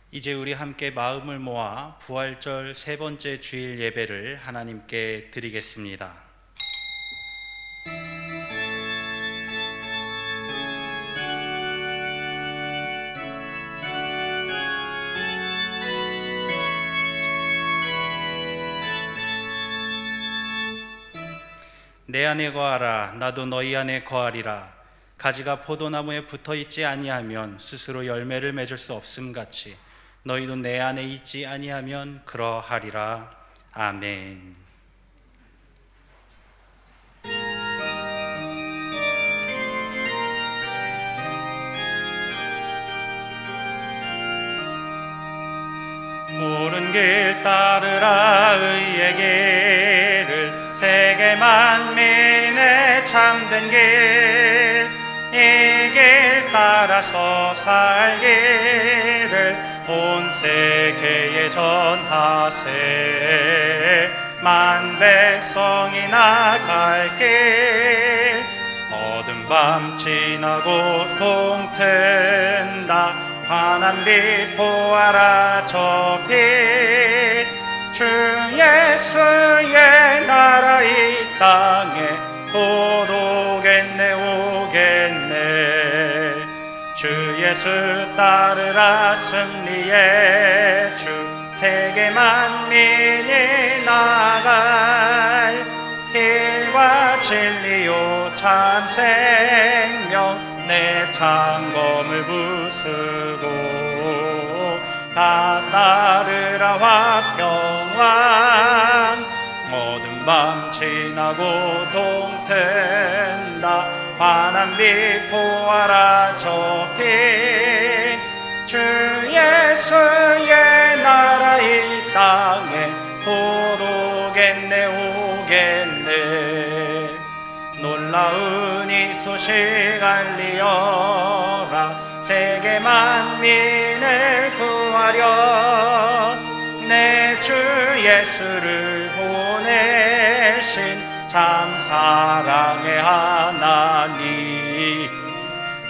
이제 우리 함께 마음을 모아 부활절 세 번째 주일 예배를 하나님께 드리겠습니다. 내 안에 거하라, 나도 너희 안에 거하리라. 가지가 포도나무에 붙어 있지 아니하면 스스로 열매를 맺을 수 없음 같이 너희도 내 안에 있지 아니하면 그러하리라. 아멘. 옳은 길 따르라 의의 길을, 세계 만민의 참된 길, 이 길 따라서 살기를 온 세계에 전하세. 만 백성이 나갈 길, 어두운 밤 지나고 동튼다. 환한 빛 보아라 저 빛, 주 예수의 나라 이 땅에 곧 오겠네 오겠네. 주 예수 따르라 승리의 주, 세계 만민이 나갈 길과 진리요 참 생명, 내 창검을 부수고 다 따르라 화평왕. 어두운 밤 지나고 동튼다. 환한 빛 보아라 저 빛, 주 예수의 나라 이 땅에 곧 오겠네 오겠네. 놀라운 이 소식 알리어라, 세계 만민을 구하려 내 주 예수를 보내신 참 사랑의 하나님.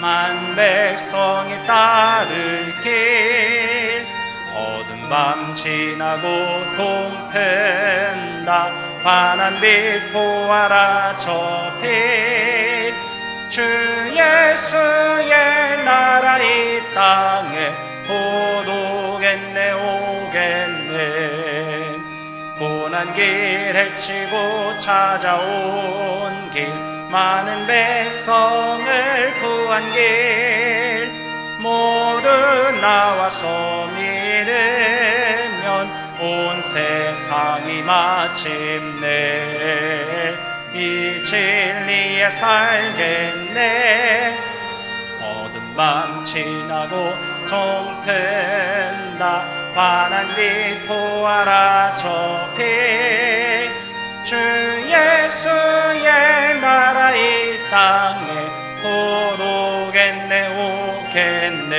만 백성이 따를 길, 어두운 밤 지나고 동튼다. 환한 빛 보아라 저 빛, 주 예수의 나라 이 땅에 곧 오겠네 오겠네. 고난 길 헤치고 찾아온 길, 많은 백성을 구한 길, 모두 나와서 믿으면 온 세상이 마침내 이 진리에 살겠네. 어두운 밤 지나고 종튼다. 환한 빛 보아라 저 빛, 주 예수의 나라 이 땅에 곧 오겠네 오겠네.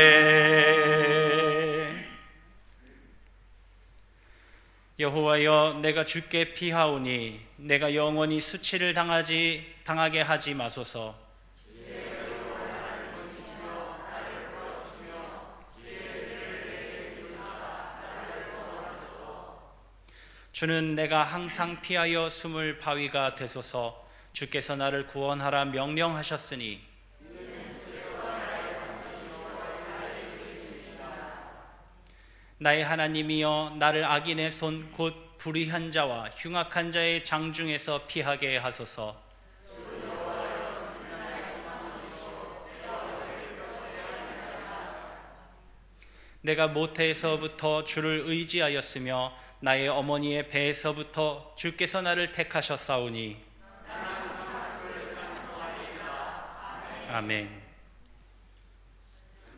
여호와여, 내가 주께 피하오니 내가 영원히 수치를 당하게 하지 마소서. 주는 내가 항상 피하여 숨을 바위가 되소서. 주께서 나를 구원하라 명령하셨으니 나의 하나님이여, 나를 악인의 손 곧 불의한 자와 흉악한 자의 장중에서 피하게 하소서. 내가 모태에서부터 주를 의지하였으며 나의 어머니의 배에서부터 주께서 나를 택하셨사오니. 아멘.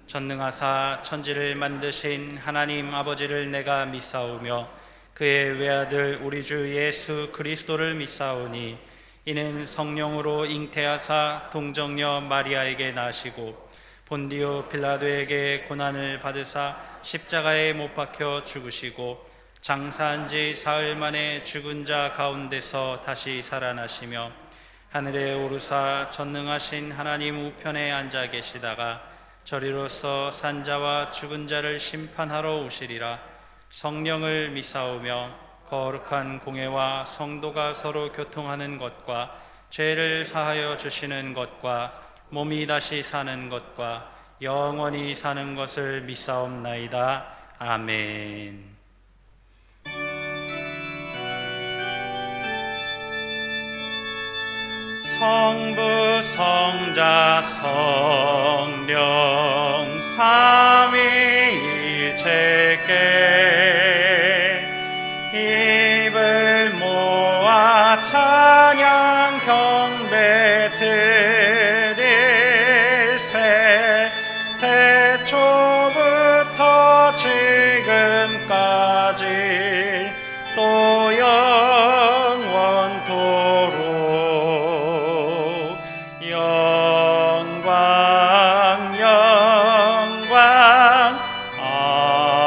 전능하사 천지를 만드신 하나님 아버지를 내가 믿사오며 그의 외아들 우리 주 예수 그리스도를 믿사오니, 이는 성령으로 잉태하사 동정녀 마리아에게 나시고 본디오 빌라도에게 고난을 받으사 십자가에 못 박혀 죽으시고 장사한 지 사흘 만에 죽은 자 가운데서 다시 살아나시며 하늘에 오르사 전능하신 하나님 우편에 앉아 계시다가 저리로서 산자와 죽은 자를 심판하러 오시리라. 성령을 믿사오며 거룩한 공회와 성도가 서로 교통하는 것과 죄를 사하여 주시는 것과 몸이 다시 사는 것과 영원히 사는 것을 믿사옵나이다. 아멘. 성부, 성자, 성령 삼위일체께 입을 모아 찬양 경배 드릴세. 태초부터 지금까지 또 영원토록 영광 영광 아멘.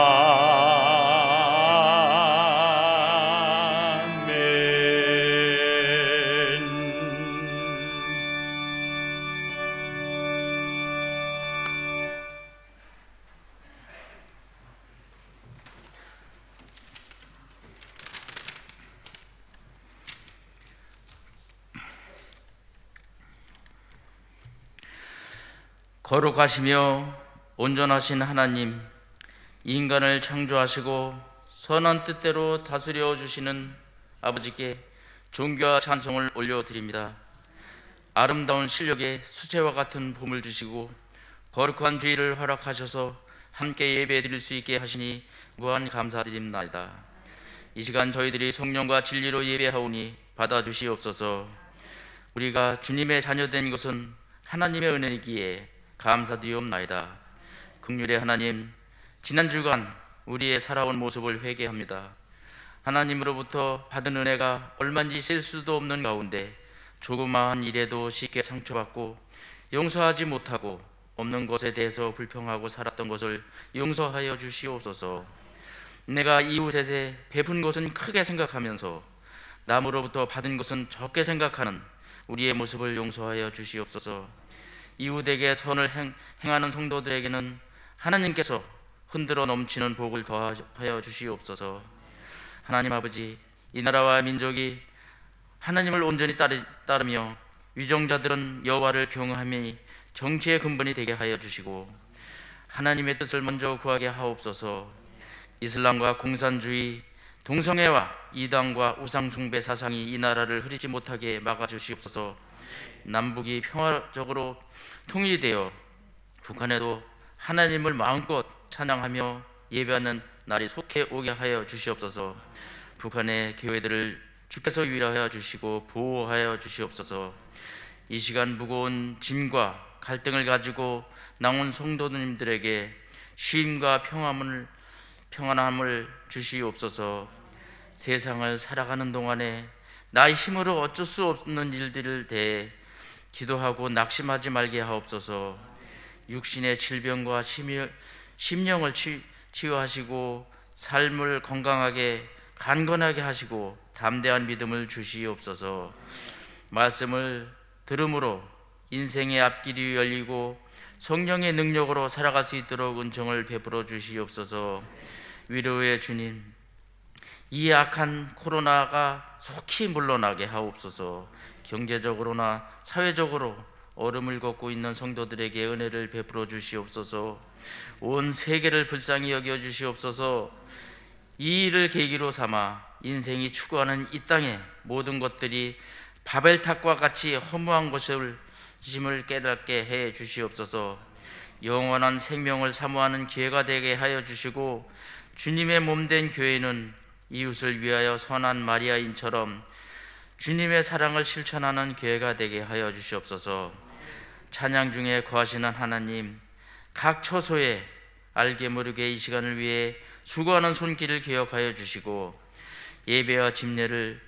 거룩하시며 온전하신 하나님, 인간을 창조하시고 선한 뜻대로 다스려 주시는 아버지께 존귀와 찬송을 올려드립니다. 아름다운 실력에 수채화 같은 봄을 주시고 거룩한 뒤를 허락하셔서 함께 예배드릴 수 있게 하시니 무한 감사드립니다. 이 시간 저희들이 성령과 진리로 예배하오니 받아주시옵소서. 우리가 주님의 자녀된 것은 하나님의 은혜이기에 감사드리옵나이다. 긍휼의 하나님, 지난 주간 우리의 살아온 모습을 회개합니다. 하나님으로부터 받은 은혜가 얼마인지 셀 수도 없는 가운데 조그마한 일에도 쉽게 상처받고 용서하지 못하고 없는 것에 대해서 불평하고 살았던 것을 용서하여 주시옵소서. 내가 이웃에게 베푼 것은 크게 생각하면서 남으로부터 받은 것은 적게 생각하는 우리의 모습을 용서하여 주시옵소서. 이웃에게 선을 행하는 성도들에게는 하나님께서 흔들어 넘치는 복을 더하여 주시옵소서. 하나님 아버지, 이 나라와 민족이 하나님을 온전히 따르며 위정자들은 여호와를 경외함이 정치의 근본이 되게 하여 주시고 하나님의 뜻을 먼저 구하게 하옵소서. 이슬람과 공산주의, 동성애와 이단과 우상숭배 사상이 이 나라를 흐리지 못하게 막아주시옵소서. 남북이 평화적으로 통일되어 북한에도 하나님을 마음껏 찬양하며 예배하는 날이 속해 오게 하여 주시옵소서. 북한의 교회들을 주께서 위로하여 주시고 보호하여 주시옵소서. 이 시간 무거운 짐과 갈등을 가지고 나온 성도님들에게 쉼과 평안함을 주시옵소서. 세상을 살아가는 동안에 나의 힘으로 어쩔 수 없는 일들을 대해 기도하고 낙심하지 말게 하옵소서. 육신의 질병과 심령을 치유하시고 삶을 건강하게 강건하게 하시고 담대한 믿음을 주시옵소서. 말씀을 들음으로 인생의 앞길이 열리고 성령의 능력으로 살아갈 수 있도록 은총을 베풀어 주시옵소서. 위로의 주님, 이 악한 코로나가 속히 물러나게 하옵소서. 경제적으로나 사회적으로 얼음을 걷고 있는 성도들에게 은혜를 베풀어 주시옵소서. 온 세계를 불쌍히 여겨 주시옵소서. 이 일을 계기로 삼아 인생이 추구하는 이 땅의 모든 것들이 바벨탑과 같이 허무한 것임을 깨닫게 해 주시옵소서. 영원한 생명을 사모하는 기회가 되게 하여 주시고 주님의 몸된 교회는 이웃을 위하여 선한 마리아인처럼 주님의 사랑을 실천하는 교회가 되게 하여 주시옵소서. 찬양 중에 거하시는 하나님, 각 처소에 알게 모르게 이 시간을 위해 수고하는 손길을 기억하여 주시고 예배와 집례를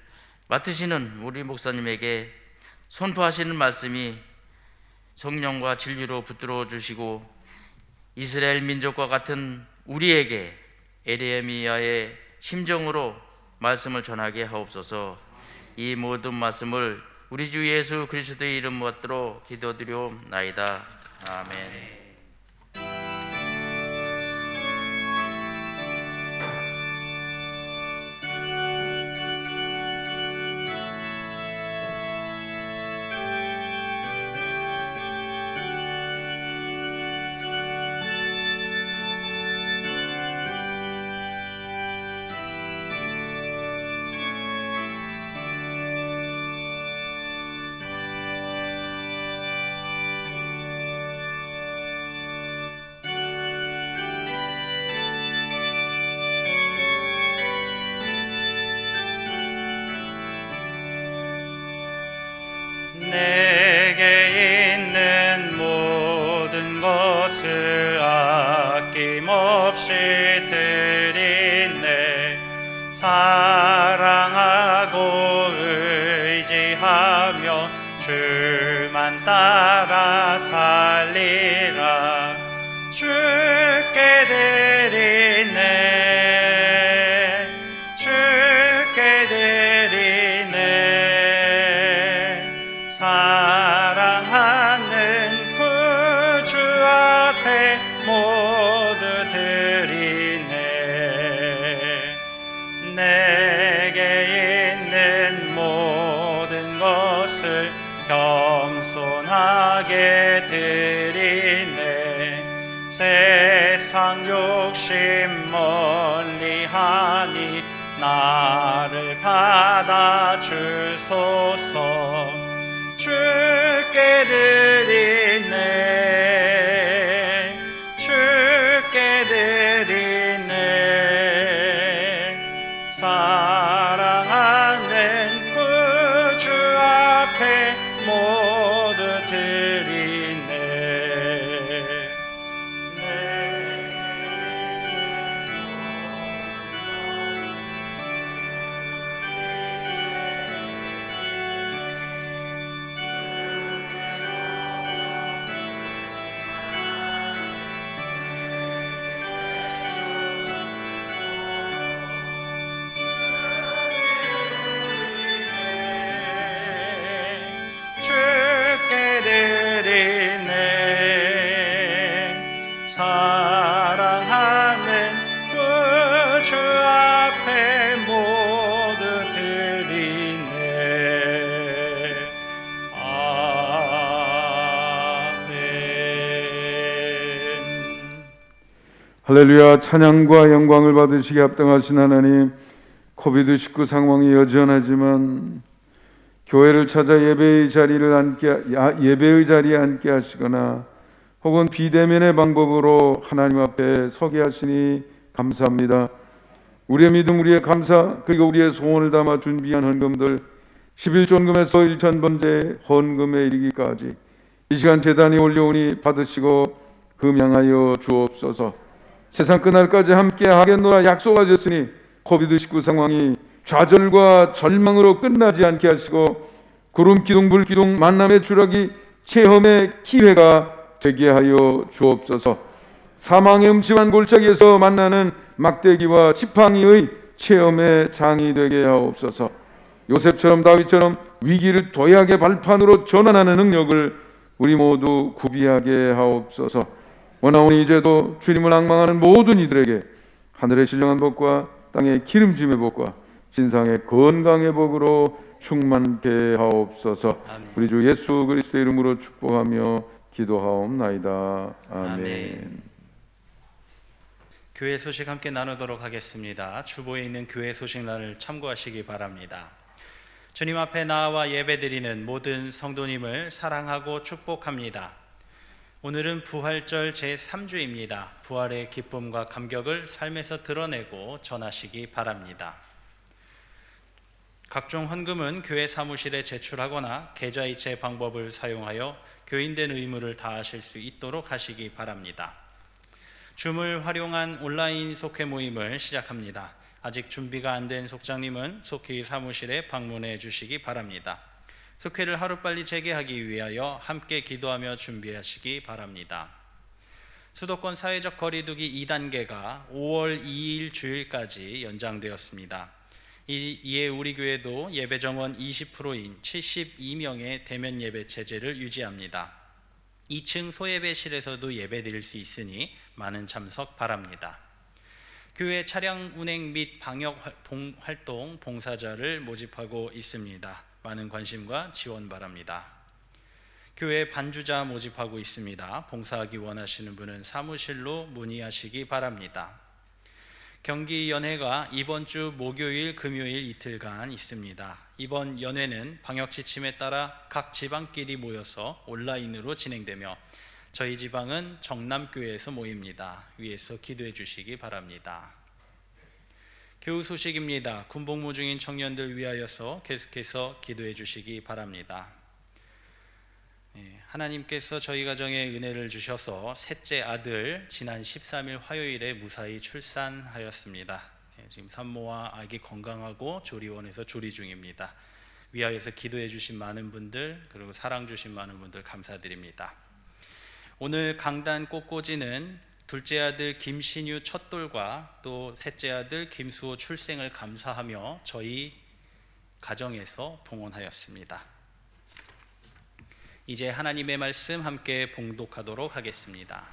맡으시는 우리 목사님에게 선포하시는 말씀이 성령과 진리로 붙들어 주시고 이스라엘 민족과 같은 우리에게 에레미야의 심정으로 말씀을 전하게 하옵소서. 이 모든 말씀을 우리 주 예수 그리스도의 이름 받들어 기도드리옵나이다. 아멘. 없이 드리네. 사랑하고 의지하며 주만 따라 살리라. 주께 드리네. 주께 드리네. 사랑하는 구주 앞에 모두 드리네. 내게 있는 모든 것을 겸손하게 드리네. 세상 욕심 멀리하니 나를 받아 주소서. 주께 드리네. 주께 드리네. 사랑하는 구주 앞에 모두 드리네. 주께 드리네. 사랑하는 구주 앞에 모두 드리네. 아멘. 할렐루야. 찬양과 영광을 받으시기 합당하신 하나님, 코비드19 상황이 여전하지만 교회를 찾아 예배의 자리에 앉게 하시거나 혹은 비대면의 방법으로 하나님 앞에 서게 하시니 감사합니다. 우리의 믿음, 우리의 감사, 그리고 우리의 소원을 담아 준비한 헌금들 11존금에서 1,000번째 헌금에 이르기까지 이 시간 제단에 올려오니 받으시고 흠양하여 주옵소서. 세상 끝날까지 함께 하겠노라 약속하셨으니 코비드19 상황이 좌절과 절망으로 끝나지 않게 하시고 구름 기둥 불 기둥 만남의 추락이 체험의 기회가 되게 하여 주옵소서. 사망의 음침한 골짜기에서 만나는 막대기와 지팡이의 체험의 장이 되게 하옵소서. 요셉처럼 다윗처럼 위기를 도약의 발판으로 전환하는 능력을 우리 모두 구비하게 하옵소서. 원하오니 이제도 주님을 앙망하는 모든 이들에게 하늘의 신령한 복과 땅의 기름짐의 복과 신상의 건강의 복으로 충만케 하옵소서. 아멘. 우리 주 예수 그리스도의 이름으로 축복하며 기도하옵나이다. 아멘. 교회 소식 함께 나누도록 하겠습니다. 주보에 있는 교회 소식란을 참고하시기 바랍니다. 주님 앞에 나와 예배드리는 모든 성도님을 사랑하고 축복합니다. 오늘은 부활절 제3주입니다. 부활의 기쁨과 감격을 삶에서 드러내고 전하시기 바랍니다. 각종 헌금은 교회 사무실에 제출하거나 계좌이체 방법을 사용하여 교인된 의무를 다하실 수 있도록 하시기 바랍니다. 줌을 활용한 온라인 속회 모임을 시작합니다. 아직 준비가 안 된 속장님은 속히 사무실에 방문해 주시기 바랍니다. 속회를 하루빨리 재개하기 위하여 함께 기도하며 준비하시기 바랍니다. 수도권 사회적 거리두기 2단계가 5월 2일 주일까지 연장되었습니다. 이에 우리 교회도 예배 정원 20%인 72명의 대면 예배 체제를 유지합니다. 2층 소예배실에서도 예배 드릴 수 있으니 많은 참석 바랍니다. 교회 차량 운행 및 방역 활동 봉사자를 모집하고 있습니다. 많은 관심과 지원 바랍니다. 교회 반주자 모집하고 있습니다. 봉사하기 원하시는 분은 사무실로 문의하시기 바랍니다. 경기연회가 이번 주 목요일, 금요일 이틀간 있습니다. 이번 연회는 방역 지침에 따라 각 지방끼리 모여서 온라인으로 진행되며 저희 지방은 정남교회에서 모입니다. 위에서 기도해 주시기 바랍니다. 교우 소식입니다. 군복무 중인 청년들 위하여서 계속해서 기도해 주시기 바랍니다. 하나님께서 저희 가정에 은혜를 주셔서 셋째 아들 지난 13일 화요일에 무사히 출산하였습니다. 지금 산모와 아기 건강하고 조리원에서 조리 중입니다. 위하여서 기도해 주신 많은 분들, 그리고 사랑 주신 많은 분들 감사드립니다. 오늘 강단 꽃꽂이는 둘째 아들 김신유 첫돌과 또 셋째 아들 김수호 출생을 감사하며 저희 가정에서 봉헌하였습니다. 이제 하나님의 말씀 함께 봉독하도록 하겠습니다.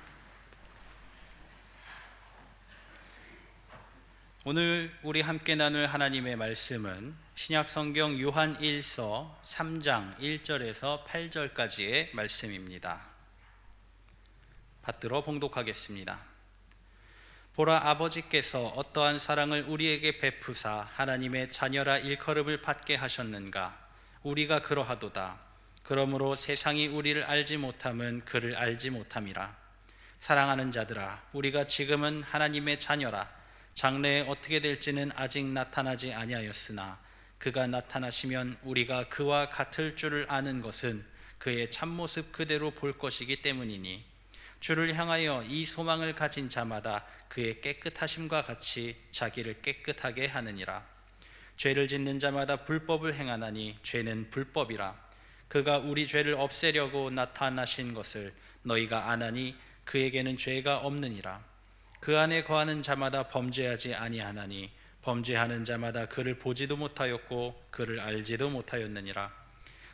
오늘 우리 함께 나눌 하나님의 말씀은 신약성경 요한 1서 3장 1절에서 8절까지의 말씀입니다. 받들어 봉독하겠습니다. 보라, 아버지께서 어떠한 사랑을 우리에게 베푸사 하나님의 자녀라 일컬음을 받게 하셨는가. 우리가 그러하도다. 그러므로 세상이 우리를 알지 못함은 그를 알지 못함이라. 사랑하는 자들아, 우리가 지금은 하나님의 자녀라. 장래에 어떻게 될지는 아직 나타나지 아니하였으나 그가 나타나시면 우리가 그와 같을 줄을 아는 것은 그의 참모습 그대로 볼 것이기 때문이니, 주를 향하여 이 소망을 가진 자마다 그의 깨끗하심과 같이 자기를 깨끗하게 하느니라. 죄를 짓는 자마다 불법을 행하나니 죄는 불법이라. 그가 우리 죄를 없애려고 나타나신 것을 너희가 아나니 그에게는 죄가 없느니라. 그 안에 거하는 자마다 범죄하지 아니하나니 범죄하는 자마다 그를 보지도 못하였고 그를 알지도 못하였느니라.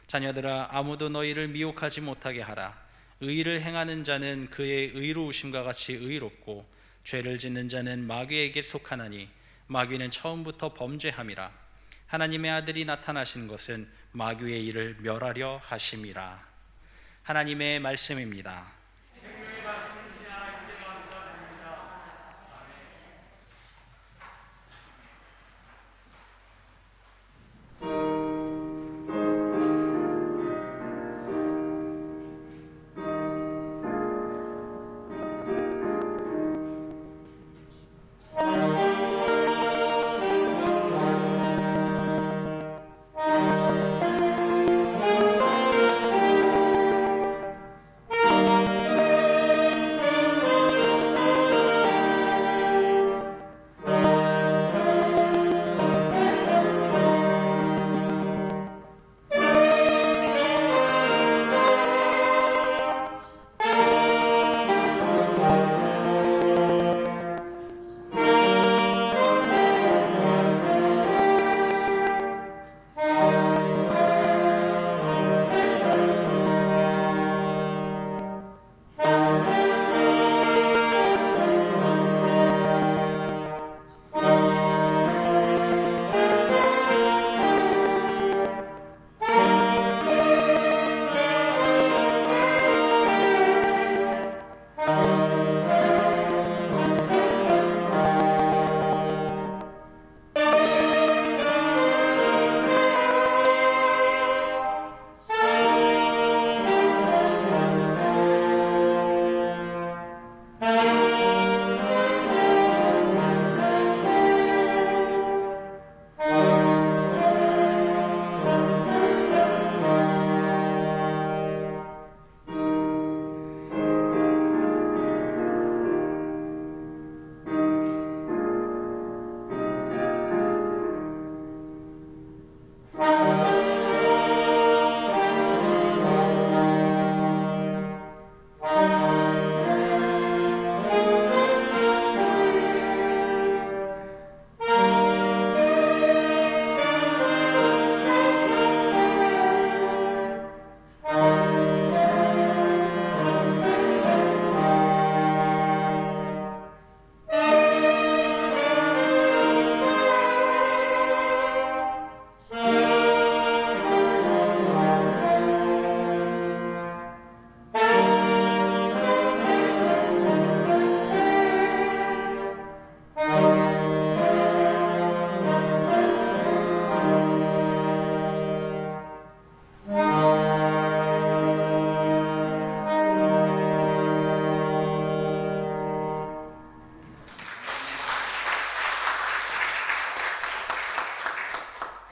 자녀들아, 아무도 너희를 미혹하지 못하게 하라. 의를 행하는 자는 그의 의로우심과 같이 의롭고 죄를 짓는 자는 마귀에게 속하나니 마귀는 처음부터 범죄함이라. 하나님의 아들이 나타나신 것은 마귀의 일을 멸하려 하심이라. 하나님의 말씀입니다.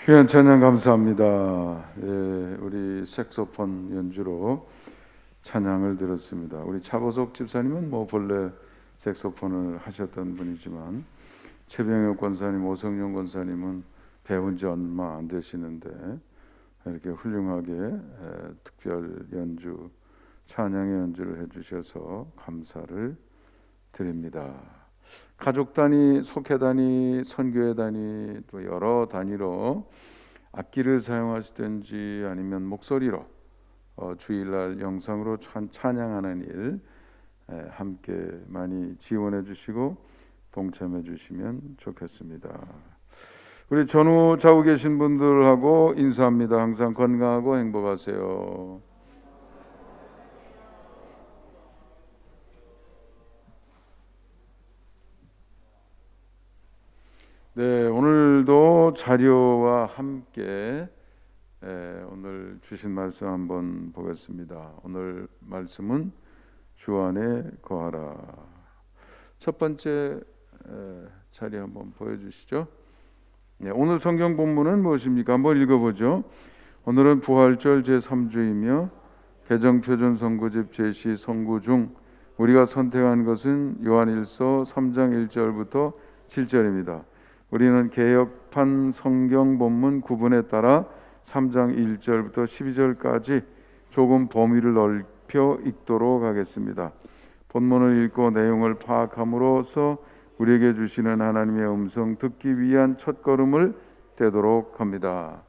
귀한 찬양 감사합니다. 예, 우리 색소폰 연주로 찬양을 들었습니다. 우리 차보석 집사님은 본래 색소폰을 하셨던 분이지만 최병혁 권사님, 오성룡 권사님은 배운 지 얼마 안 되시는데 이렇게 훌륭하게 특별 연주, 찬양의 연주를 해주셔서 감사를 드립니다. 가족 단위, 속회 단위, 선교회 단위, 또 여러 단위로 악기를 사용하시든지 아니면 목소리로 주일날 영상으로 찬양하는 일 함께 많이 지원해 주시고 동참해 주시면 좋겠습니다. 우리 전후 좌우 계신 분들하고 인사합니다. 항상 건강하고 행복하세요. 네, 오늘도 자료와 함께 오늘 주신 말씀 한번 보겠습니다. 오늘 말씀은 주 안에 거하라. 첫 번째 자리 한번 보여주시죠. 네, 오늘 성경 본문은 무엇입니까? 한번 읽어보죠. 오늘은 부활절 제3주이며 개정표준 선구집 제시 선구 중 우리가 선택한 것은 요한일서 3장 1절부터 7절입니다. 우리는 개역판 성경 본문 구분에 따라 3장 1절부터 12절까지 조금 범위를 넓혀 읽도록 하겠습니다. 본문을 읽고 내용을 파악함으로써 우리에게 주시는 하나님의 음성 듣기 위한 첫걸음을 떼도록 합니다.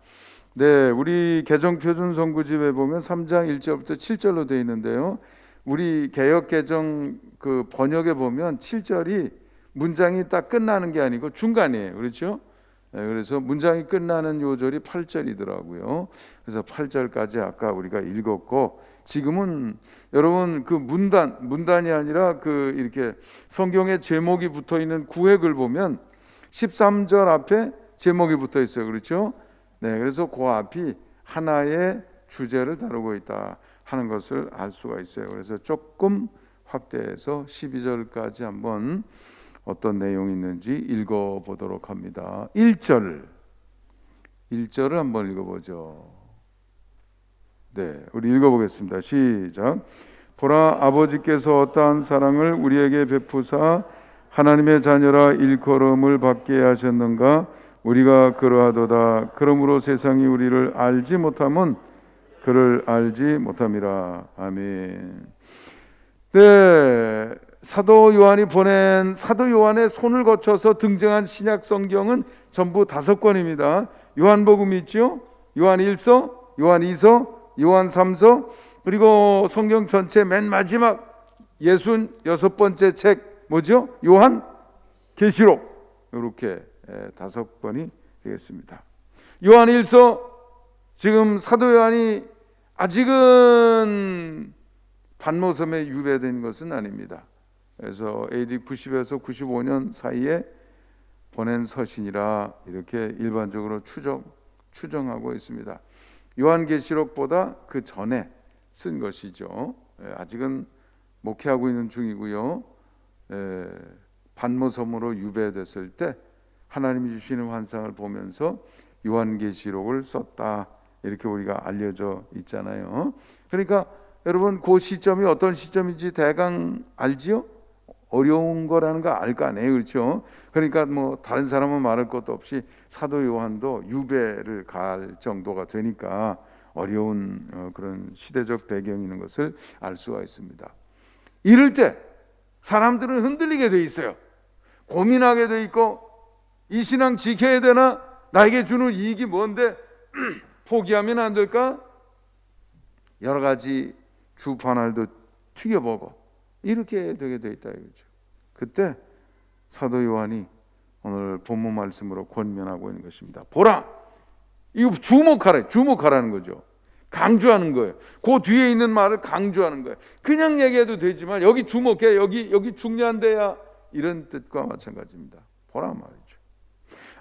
네, 우리 개정표준 선구집에 보면 3장 1절부터 7절로 되어 있는데요. 우리 개역 개정 그 번역에 보면 7절이 문장이 딱 끝나는 게 아니고 중간이에요. 그렇죠? 네, 그래서 문장이 끝나는 요절이 8절이더라고요. 그래서 8절까지 아까 우리가 읽었고, 지금은 여러분 그 문단이 아니라 그 이렇게 성경에 제목이 붙어 있는 구획을 보면 13절 앞에 제목이 붙어 있어요. 그렇죠? 네, 그래서 그 앞이 하나의 주제를 다루고 있다 하는 것을 알 수가 있어요. 그래서 조금 확대해서 12절까지 한번 어떤 내용이 있는지 읽어보도록 합니다. 1절을 한번 읽어보죠. 네, 우리 읽어보겠습니다. 시작. 보라, 아버지께서 어떠한 사랑을 우리에게 베푸사 하나님의 자녀라 일컬음을 받게 하셨는가. 우리가 그러하도다. 그러므로 세상이 우리를 알지 못함은 그를 알지 못함이라. 아멘. 네, 사도 요한이 보낸 사도 요한의 손을 거쳐서 등장한 신약 성경은 전부 5권입니다. 요한복음 있죠? 요한 1서, 요한 2서, 요한 3서, 그리고 성경 전체 맨 마지막 66번째 책 뭐죠? 요한 계시록. 이렇게 5권이 되겠습니다. 요한 1서, 지금 사도 요한이 아직은 반모섬에 유배된 것은 아닙니다. 그래서 AD 90에서 95년 사이에 보낸 서신이라 이렇게 일반적으로 추정하고 있습니다. 요한계시록보다 그 전에 쓴 것이죠. 아직은 목회하고 있는 중이고요. 반모섬으로 유배됐을 때 하나님이 주시는 환상을 보면서 요한계시록을 썼다, 이렇게 우리가 알려져 있잖아요. 그러니까 여러분 그 시점이 어떤 시점인지 대강 알지요? 어려운 거라는 거 알 거 아니에요, 그렇죠? 그러니까 뭐 다른 사람은 말할 것도 없이 사도 요한도 유배를 갈 정도가 되니까 어려운 그런 시대적 배경이 있는 것을 알 수가 있습니다. 이럴 때 사람들은 흔들리게 돼 있어요. 고민하게 돼 있고, 이 신앙 지켜야 되나? 나에게 주는 이익이 뭔데 포기하면 안 될까? 여러 가지 주판알도 튀겨보고 이렇게 되게 돼 있다 이거죠. 그때 사도 요한이 오늘 본문 말씀으로 권면하고 있는 것입니다. 보라, 이거 주목하라는 거죠. 강조하는 거예요. 그 뒤에 있는 말을 강조하는 거예요. 그냥 얘기해도 되지만 여기 주목해, 여기 중요한 데야, 이런 뜻과 마찬가지입니다. 보라 말이죠.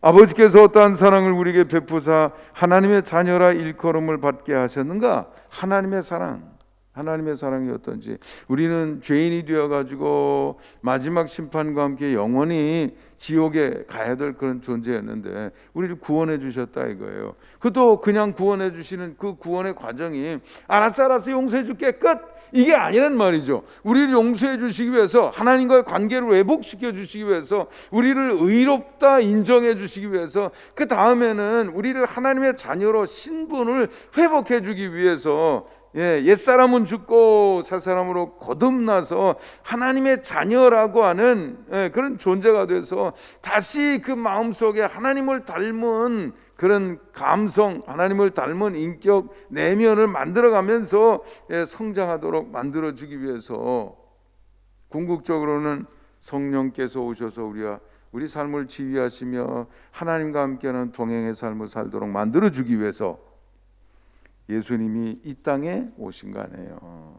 아버지께서 어떠한 사랑을 우리에게 베푸사 하나님의 자녀라 일컬음을 받게 하셨는가. 하나님의 사랑이 어떤지, 우리는 죄인이 되어가지고 마지막 심판과 함께 영원히 지옥에 가야 될 그런 존재였는데 우리를 구원해 주셨다 이거예요. 그것도 그냥 구원해 주시는 그 구원의 과정이 알았어 용서해 줄게 끝, 이게 아니란 말이죠. 우리를 용서해 주시기 위해서, 하나님과의 관계를 회복시켜 주시기 위해서, 우리를 의롭다 인정해 주시기 위해서, 그 다음에는 우리를 하나님의 자녀로 신분을 회복해 주기 위해서, 옛사람은 죽고 새사람으로 거듭나서 하나님의 자녀라고 하는 그런 존재가 돼서 다시 그 마음속에 하나님을 닮은 그런 감성, 하나님을 닮은 인격, 내면을 만들어가면서 성장하도록 만들어주기 위해서, 궁극적으로는 성령께서 오셔서 우리 삶을 지휘하시며 하나님과 함께하는 동행의 삶을 살도록 만들어주기 위해서 예수님이 이 땅에 오신 거 아니에요.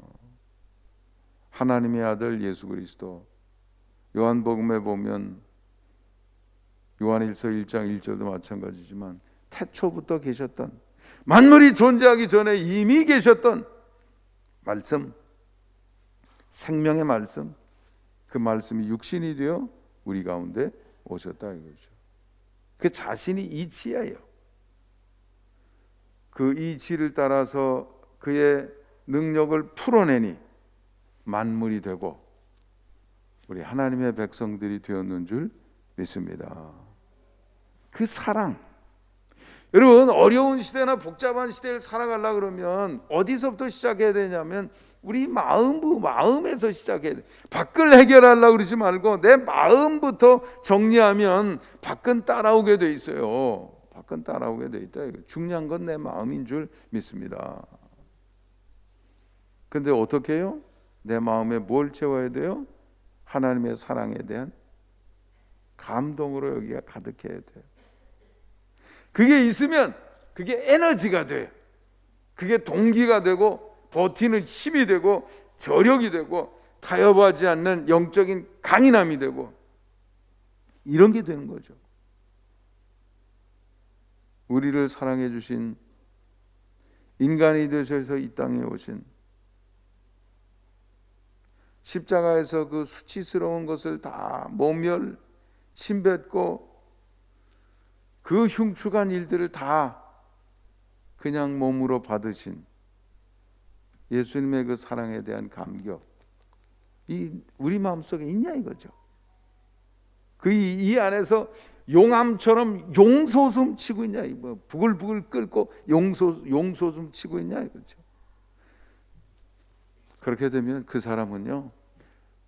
하나님의 아들 예수 그리스도, 요한복음에 보면 요한일서 1장 1절도 마찬가지지만 태초부터 계셨던, 만물이 존재하기 전에 이미 계셨던 말씀, 생명의 말씀, 그 말씀이 육신이 되어 우리 가운데 오셨다 이거죠. 그 자신이 이치예요. 그 이치를 따라서 그의 능력을 풀어내니 만물이 되고 우리 하나님의 백성들이 되었는 줄 믿습니다. 그 사랑, 여러분, 어려운 시대나 복잡한 시대를 살아가려고 그러면 어디서부터 시작해야 되냐면 우리 마음에서 시작해야 돼. 밖을 해결하려고 그러지 말고 내 마음부터 정리하면 밖은 따라오게 돼 있어요. 밖은 따라오게 돼 있다. 중요한 건 내 마음인 줄 믿습니다. 근데 어떻게 해요? 내 마음에 뭘 채워야 돼요? 하나님의 사랑에 대한 감동으로 여기가 가득해야 돼요. 그게 있으면 그게 에너지가 돼요. 그게 동기가 되고 버티는 힘이 되고 저력이 되고 타협하지 않는 영적인 강인함이 되고 이런 게 되는 거죠. 우리를 사랑해 주신, 인간이 되셔서 이 땅에 오신, 십자가에서 그 수치스러운 것을 다 모멸 침뱉고 그 흉측한 일들을 다 그냥 몸으로 받으신 예수님의 그 사랑에 대한 감격, 이 우리 마음속에 있냐 이거죠. 이 안에서 용암처럼 용솟음 치고 있냐, 뭐 부글부글 끓고 용솟음 치고 있냐 이거죠. 그렇게 되면 그 사람은요,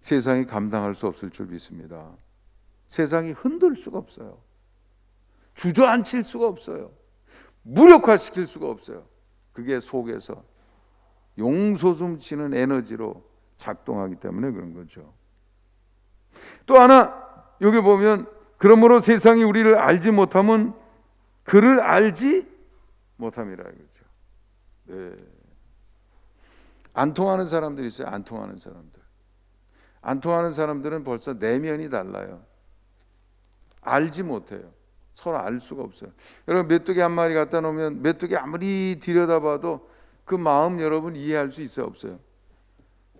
세상이 감당할 수 없을 줄 믿습니다. 세상이 흔들 수가 없어요. 주저앉힐 수가 없어요. 무력화시킬 수가 없어요. 그게 속에서 용솟음 치는 에너지로 작동하기 때문에 그런 거죠. 또 하나 여기 보면, 그러므로 세상이 우리를 알지 못하면 그를 알지 못함이라 이거죠. 네. 안 통하는 사람들이 있어요. 안 통하는 사람들. 안 통하는 사람들은 벌써 내면이 달라요. 알지 못해요. 서로 알 수가 없어요. 여러분, 메뚜기 한 마리 갖다 놓으면 메뚜기 아무리 들여다봐도 그 마음 여러분 이해할 수 있어요, 없어요?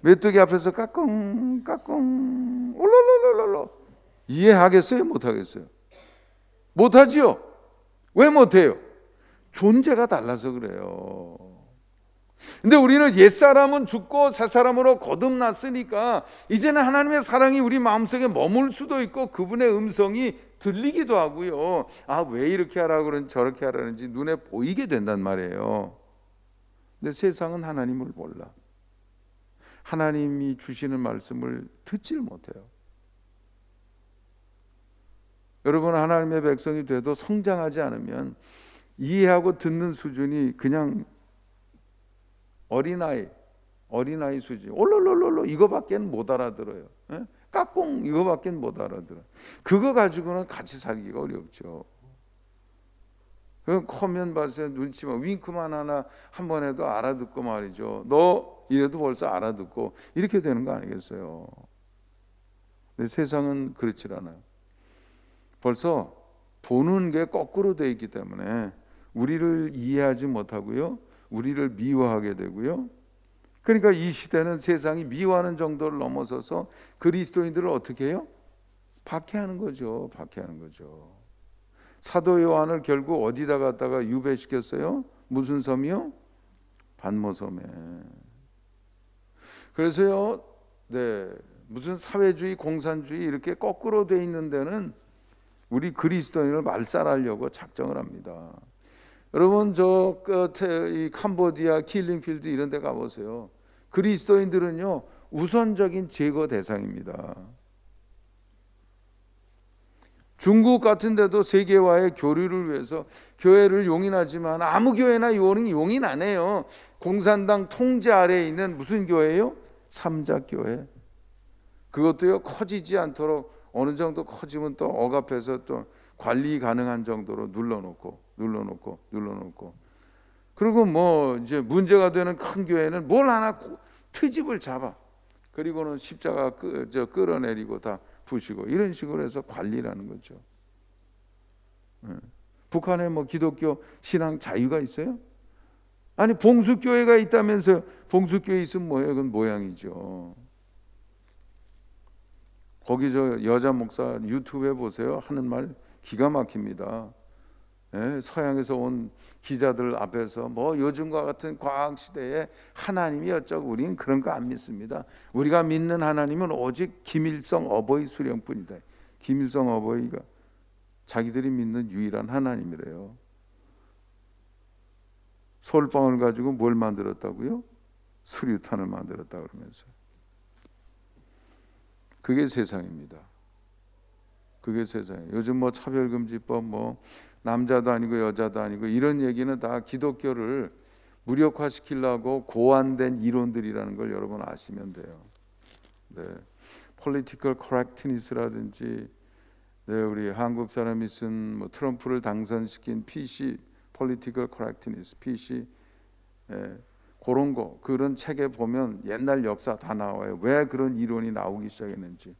메뚜기 앞에서 까꿍 까꿍 올롤롤롤롤 이해하겠어요, 못하겠어요? 못하지요. 왜 못해요? 존재가 달라서 그래요. 근데 우리는 옛사람은 죽고 새사람으로 거듭났으니까 이제는 하나님의 사랑이 우리 마음속에 머물 수도 있고 그분의 음성이 들리기도 하고요. 아, 왜 이렇게 하라고 그러는지 저렇게 하라는지 눈에 보이게 된단 말이에요. 근데 세상은 하나님을 몰라. 하나님이 주시는 말씀을 듣질 못해요. 여러분, 하나님의 백성이 돼도 성장하지 않으면 이해하고 듣는 수준이 그냥 어린아이 수준. 올롤롤롤 이거밖에 못 알아들어요. 까꿍 이거밖에 못 알아들어요. 그거 가지고는 같이 살기가 어렵죠. 커면 봐서 눈치만 윙크만 하나 한 번 해도 알아듣고 말이죠. 너 이래도 벌써 알아듣고 이렇게 되는 거 아니겠어요? 근데 세상은 그렇지 않아요. 벌써 보는 게 거꾸로 돼 있기 때문에 우리를 이해하지 못하고요, 우리를 미워하게 되고요. 그러니까 이 시대는 세상이 미워하는 정도를 넘어서서 그리스도인들을 어떻게 해요? 박해하는 거죠. 박해하는 거죠. 사도 요한을 결국 어디다 갖다가 유배시켰어요? 무슨 섬이요? 반모섬에. 그래서요, 무슨 사회주의, 공산주의 이렇게 거꾸로 돼 있는 데는 우리 그리스도인을 말살하려고 작정을 합니다. 여러분 저 끝에 이 캄보디아, 킬링필드 이런 데 가보세요. 그리스도인들은요 우선적인 제거 대상입니다. 중국 같은 데도 세계화의 교류를 위해서 교회를 용인하지만 아무 교회나 용인 안 해요. 공산당 통제 아래에 있는 무슨 교회예요? 삼자교회. 그것도요 커지지 않도록 어느 정도 커지면 또 억압해서 또 관리 가능한 정도로 눌러놓고 그리고 뭐 이제 문제가 되는 큰 교회는 뭘 하나 트집을 잡아 그리고는 십자가 끌어내리고 다 부시고 이런 식으로 해서 관리라는 거죠. 북한에 뭐 기독교 신앙 자유가 있어요? 아니 봉수교회가 있다면서요. 봉수교회 있으면 뭐예요? 그건 모양이죠. 거기 저 여자 목사 유튜브에 보세요. 하는 말 기가 막힙니다. 서양에서 온 기자들 앞에서 뭐 요즘과 같은 과학 시대에 하나님이 어쩌고 우리는 그런 거 안 믿습니다. 우리가 믿는 하나님은 오직 김일성 어버이 수령뿐이다. 김일성 어버이가 자기들이 믿는 유일한 하나님이래요. 솔방울 가지고 뭘 만들었다고요? 수류탄을 만들었다 그러면서. 그게 세상입니다. 그게 세상이에요. 요즘 뭐 차별금지법 뭐 남자도 아니고 여자도 아니고 이런 얘기는 다 기독교를 무력화시키려고 고안된 이론들이라는 걸 여러분 아시면 돼요. political correctness라든지 우리 한국 사람이 쓴 뭐 트럼프를 당선시킨 PC political correctness PC 그런 거 그런 책에 보면 옛날 역사 다 나와요. 왜 그런 이론이 나오기 시작했는지.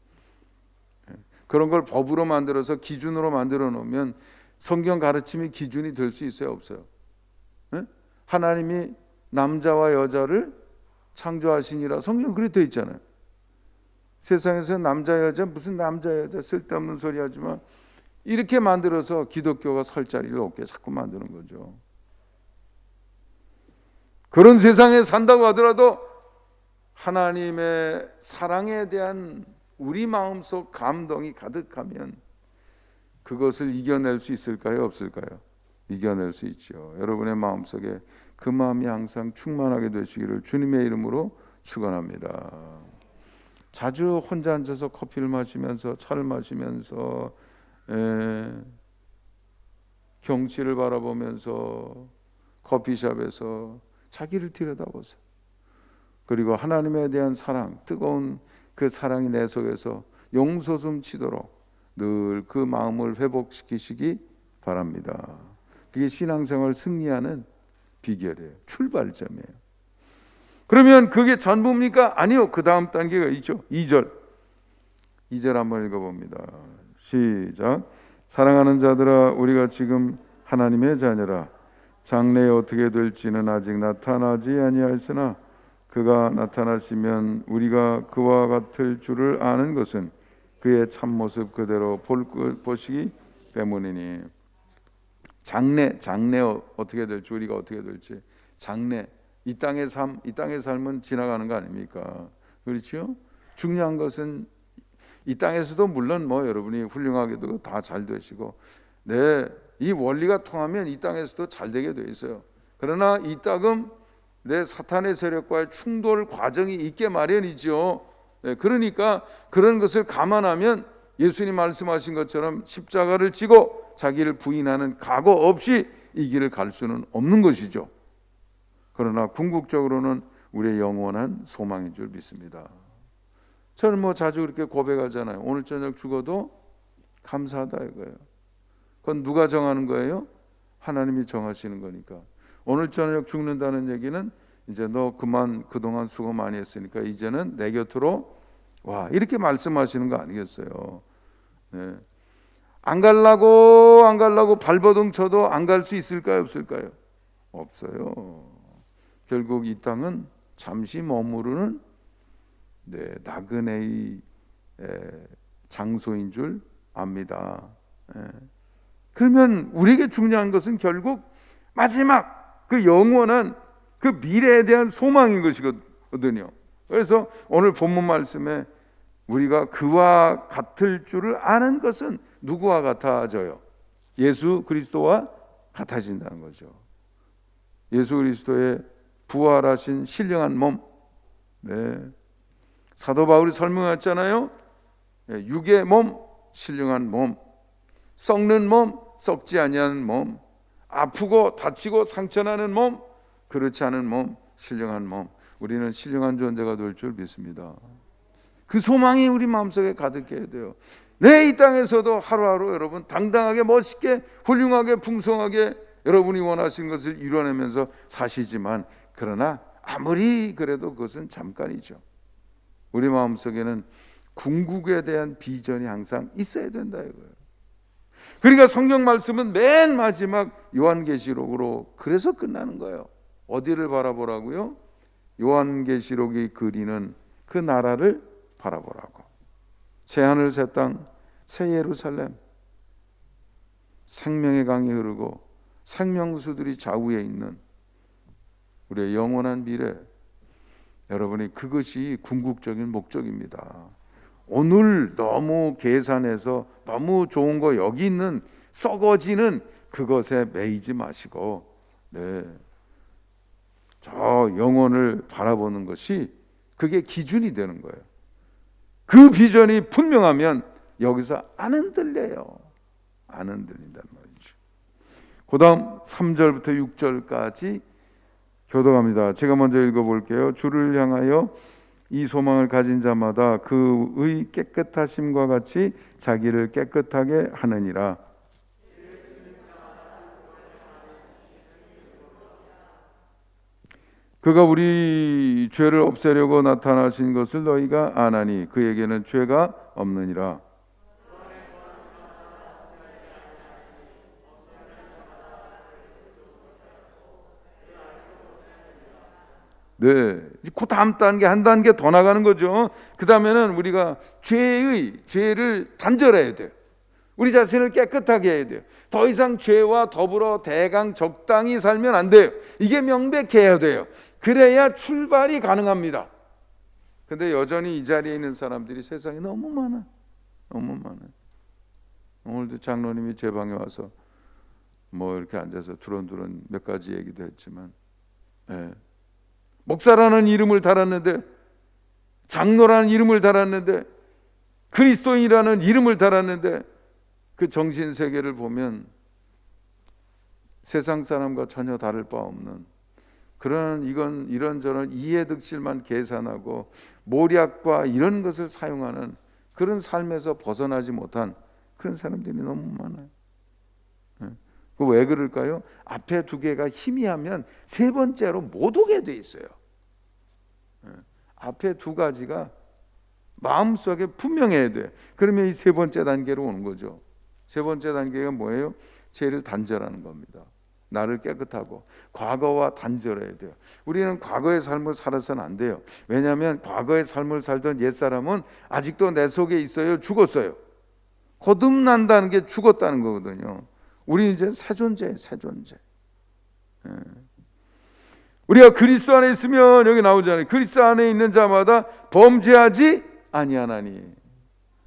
그런 걸 법으로 만들어서 기준으로 만들어 놓으면 성경 가르침이 기준이 될 수 있어요, 없어요? 하나님이 남자와 여자를 창조하시니라 성경 그렇게 되어 있잖아요. 세상에서 남자 여자 무슨 남자 여자 쓸데없는 소리 하지만 이렇게 만들어서 기독교가 설 자리를 얻게 자꾸 만드는 거죠. 그런 세상에 산다고 하더라도 하나님의 사랑에 대한 우리 마음속 감동이 가득하면 그것을 이겨낼 수 있을까요? 없을까요? 이겨낼 수 있죠. 여러분의 마음속에 그 마음이 항상 충만하게 되시기를 주님의 이름으로 축원합니다. 자주 혼자 앉아서 커피를 마시면서 차를 마시면서 경치를 바라보면서 커피숍에서 자기를 들여다보세요. 그리고 하나님에 대한 사랑, 뜨거운 그 사랑이 내 속에서 용솟음 치도록 늘 그 마음을 회복시키시기 바랍니다. 그게 신앙생활 승리하는 비결이에요. 출발점이에요. 그러면 그게 전부입니까? 아니요. 그 다음 단계가 있죠. 2절 한번 읽어봅니다. 시작. 사랑하는 자들아 우리가 지금 하나님의 자녀라. 장래에 어떻게 될지는 아직 나타나지 아니하였으나 그가 나타나시면 우리가 그와 같을 줄을 아는 것은 그의 참모습 그대로 보시기 때문이니. 장래 어떻게 될지 우리가 어떻게 될지 장래 이 땅의 삶은 지나가는 거 아닙니까? 그렇죠? 중요한 것은 이 땅에서도 물론 뭐 여러분이 훌륭하게도 다 잘 되시고 이 원리가 통하면 이 땅에서도 잘 되게 돼 있어요. 그러나 이따금 사탄의 세력과의 충돌 과정이 있게 마련이죠. 그러니까 그런 것을 감안하면 예수님 말씀하신 것처럼 십자가를 지고 자기를 부인하는 각오 없이 이 길을 갈 수는 없는 것이죠. 그러나 궁극적으로는 우리의 영원한 소망인 줄 믿습니다. 저는 뭐 자주 그렇게 고백하잖아요. 오늘 저녁 죽어도 감사하다 이거예요. 그건 누가 정하는 거예요? 하나님이 정하시는 거니까. 오늘 저녁 죽는다는 얘기는 이제 너 그동안 수고 많이 했으니까 이제는 내 곁으로 와 이렇게 말씀하시는 거 아니겠어요? 안 가려고 발버둥 쳐도 안 갈 수 있을까요? 없을까요? 없어요. 결국 이 땅은 잠시 머무르는 나그네의 장소인 줄 압니다. 그러면 우리에게 중요한 것은 결국 마지막 그 영원한 그 미래에 대한 소망인 것이거든요. 그래서 오늘 본문 말씀에 우리가 그와 같을 줄을 아는 것은 누구와 같아져요? 예수 그리스도와 같아진다는 거죠. 예수 그리스도의 부활하신 신령한 몸. 네. 사도 바울이 설명했잖아요. 육의 몸, 신령한 몸, 썩는 몸, 썩지 아니하는 몸, 아프고 다치고 상처나는 몸, 그렇지 않은 몸, 신령한 몸. 우리는 신령한 존재가 될 줄 믿습니다. 그 소망이 우리 마음속에 가득해야 돼요. 내 이 땅에서도 하루하루 여러분 당당하게 멋있게 훌륭하게 풍성하게 여러분이 원하신 것을 이뤄내면서 사시지만, 그러나 아무리 그래도 그것은 잠깐이죠. 우리 마음속에는 궁극에 대한 비전이 항상 있어야 된다 이거예요. 그러니까 성경 말씀은 맨 마지막 요한계시록으로 그래서 끝나는 거예요. 어디를 바라보라고요? 요한계시록이 그리는 그 나라를 바라보라고. 새하늘 새 땅 새 예루살렘, 생명의 강이 흐르고 생명수들이 좌우에 있는 우리의 영원한 미래, 여러분이 그것이 궁극적인 목적입니다. 오늘 너무 계산해서 너무 좋은 거 여기 있는 썩어지는 그것에 매이지 마시고, 네, 저 영혼을 바라보는 것이 그게 기준이 되는 거예요. 그 비전이 분명하면 여기서 안 흔들려요. 안 흔들린단 말이죠. 그 다음 3절부터 6절까지 교독합니다. 제가 먼저 읽어볼게요. 주를 향하여 이 소망을 가진 자마다 그의 깨끗하심과 같이 자기를 깨끗하게 하느니라. 그가 우리 죄를 없애려고 나타나신 것을 너희가 아나니 그에게는 죄가 없느니라. 네, 그 다음 단계 한 단계 더 나가는 거죠. 그 다음에는 우리가 죄를 단절해야 돼요. 우리 자신을 깨끗하게 해야 돼요. 더 이상 죄와 더불어 대강 적당히 살면 안 돼요. 이게 명백해야 돼요. 그래야 출발이 가능합니다. 근데 여전히 이 자리에 있는 사람들이 세상에 너무 많아. 너무 많아요. 오늘도 장로님이 제 방에 와서 뭐 이렇게 앉아서 두런두런 몇 가지 얘기도 했지만, 네. 목사라는 이름을 달았는데, 장로라는 이름을 달았는데, 그리스도인이라는 이름을 달았는데, 그 정신세계를 보면 세상 사람과 전혀 다를 바 없는 그런 이런저런 이해득실만 계산하고 모략과 이런 것을 사용하는 그런 삶에서 벗어나지 못한 그런 사람들이 너무 많아요. 왜 그럴까요? 앞에 두 개가 희미하면 세 번째로 못 오게 돼 있어요. 앞에 두 가지가 마음속에 분명해야 돼. 그러면 이 세 번째 단계로 오는 거죠. 세 번째 단계가 뭐예요? 죄를 단절하는 겁니다. 나를 깨끗하고 과거와 단절해야 돼요. 우리는 과거의 삶을 살아서는 안 돼요. 왜냐하면 과거의 삶을 살던 옛사람은 아직도 내 속에 있어요. 죽었어요. 거듭난다는 게 죽었다는 거거든요. 우리 이제 새 존재예요. 새 존재. 우리가 그리스도 안에 있으면 여기 나오잖아요. 그리스도 안에 있는 자마다 범죄하지 아니하나니.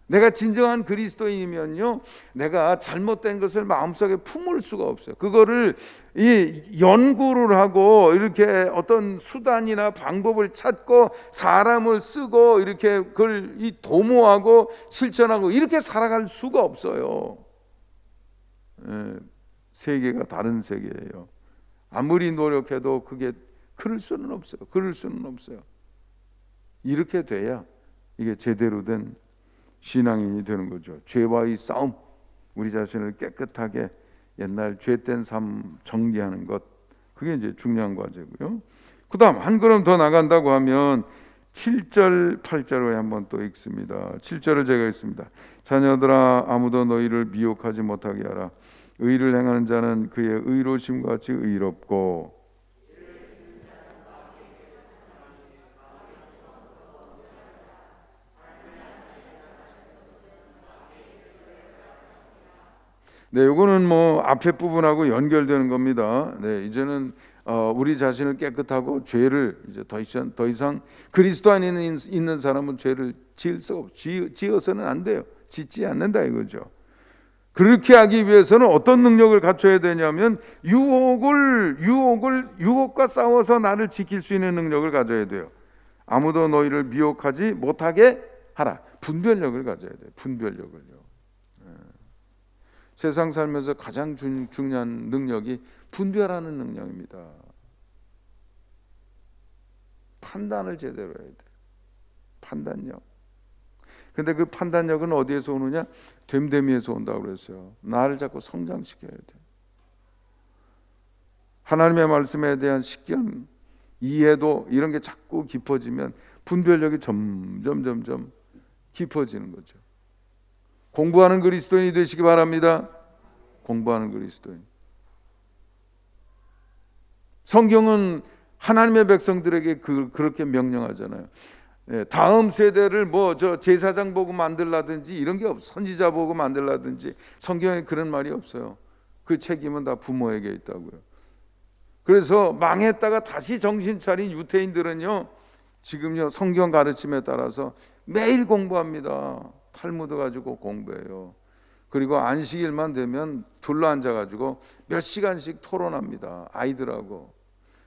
내가 진정한 그리스도인이면요, 내가 잘못된 것을 마음속에 품을 수가 없어요. 그거를 이 연구를 하고 이렇게 어떤 수단이나 방법을 찾고 사람을 쓰고 이렇게 그걸 이 도모하고 실천하고 이렇게 살아갈 수가 없어요. 세계가 다른 세계예요. 아무리 노력해도 그게 그럴 수는 없어요. 그럴 수는 없어요. 이렇게 돼야 이게 제대로 된 신앙인이 되는 거죠. 죄와의 싸움, 우리 자신을 깨끗하게 옛날 죄된 삶 정리하는 것, 그게 이제 중요한 과제고요. 그 다음 한 걸음 더 나간다고 하면 7절 8절을 한번 또 읽습니다. 7절을 제가 읽습니다. 자녀들아, 아무도 너희를 미혹하지 못하게 하라. 의를 행하는 자는 그의 의로심과 같이 의롭고, 네, 이거는 뭐 앞에 부분하고 연결되는 겁니다. 네, 이제는 우리 자신을 깨끗하고 죄를 이제 더 이상 그리스도 안에 있는 사람은 죄를 지어서는 안 돼요. 짓지 않는다 이거죠. 그렇게 하기 위해서는 어떤 능력을 갖춰야 되냐면 유혹과 싸워서 나를 지킬 수 있는 능력을 가져야 돼요. 아무도 너희를 미혹하지 못하게 하라. 분별력을 가져야 돼요. 분별력을요. 세상 살면서 가장 중요한 능력이 분별하는 능력입니다. 판단을 제대로 해야 돼요. 판단력. 근데 그 판단력은 어디에서 오느냐? 됨됨이에서 온다고 그랬어요. 나를 자꾸 성장시켜야 돼. 하나님의 말씀에 대한 식견, 이해도 이런 게 자꾸 깊어지면 분별력이 점점 깊어지는 거죠. 공부하는 그리스도인이 되시기 바랍니다. 공부하는 그리스도인. 성경은 하나님의 백성들에게 그렇게 명령하잖아요. 다음 세대를 제사장 보고 만들라든지 이런 게 없어. 선지자 보고 만들라든지 성경에 그런 말이 없어요. 그 책임은 다 부모에게 있다고요. 그래서 망했다가 다시 정신 차린 유태인들은요, 지금요 성경 가르침에 따라서 매일 공부합니다. 탈무드 가지고 공부해요. 그리고 안식일만 되면 둘러앉아 가지고 몇 시간씩 토론합니다. 아이들하고.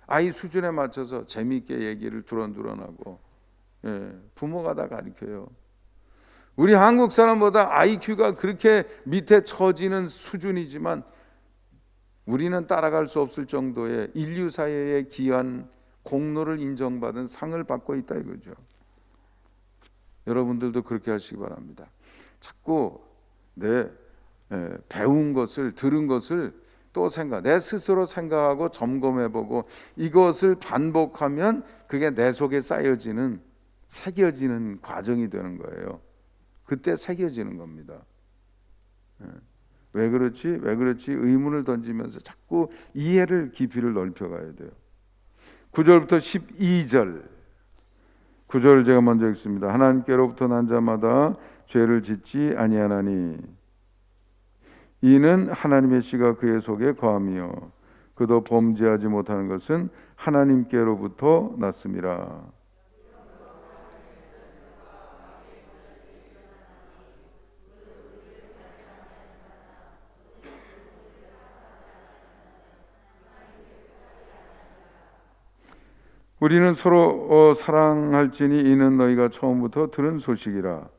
아이 수준에 맞춰서 재미있게 얘기를 두런두런하고. 부모가 다 가르쳐요. 우리 한국 사람보다 IQ가 그렇게 밑에 처지는 수준이지만 우리는 따라갈 수 없을 정도의 인류 사회의 귀한 공로를 인정받은 상을 받고 있다 이거죠. 여러분들도 그렇게 하시기 바랍니다. 자꾸 배운 것을, 들은 것을 또 내 스스로 생각하고 점검해보고 이것을 반복하면 그게 내 속에 새겨지는 과정이 되는 거예요. 그때 새겨지는 겁니다. 왜 그렇지? 의문을 던지면서 자꾸 이해를 깊이를 넓혀가야 돼요. 9절부터 12절 9절 제가 먼저 읽습니다. 하나님께로부터 난 자마다 죄를 짓지 아니하나니 이는 하나님의 씨가 그의 속에 거함이요 그도 범죄하지 못하는 것은 하나님께로부터 났음이라. 우리는 서로 사랑할지니 이는 너희가 처음부터 들은 소식이라.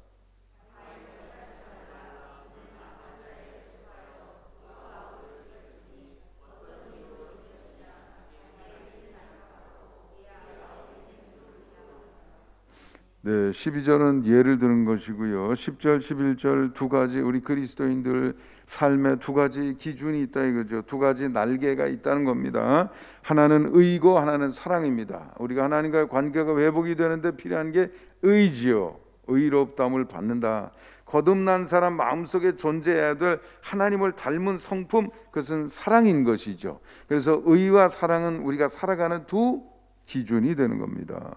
네, 12절은 예를 드는 것이고요. 10절, 11절 두 가지 우리 그리스도인들 삶에 두 가지 기준이 있다 이거죠. 두 가지 날개가 있다는 겁니다. 하나는 의고 하나는 사랑입니다. 우리가 하나님과의 관계가 회복이 되는데 필요한 게 의지요. 의롭다함을 받는다. 거듭난 사람 마음속에 존재해야 될 하나님을 닮은 성품, 그것은 사랑인 것이죠. 그래서 의와 사랑은 우리가 살아가는 두 기준이 되는 겁니다.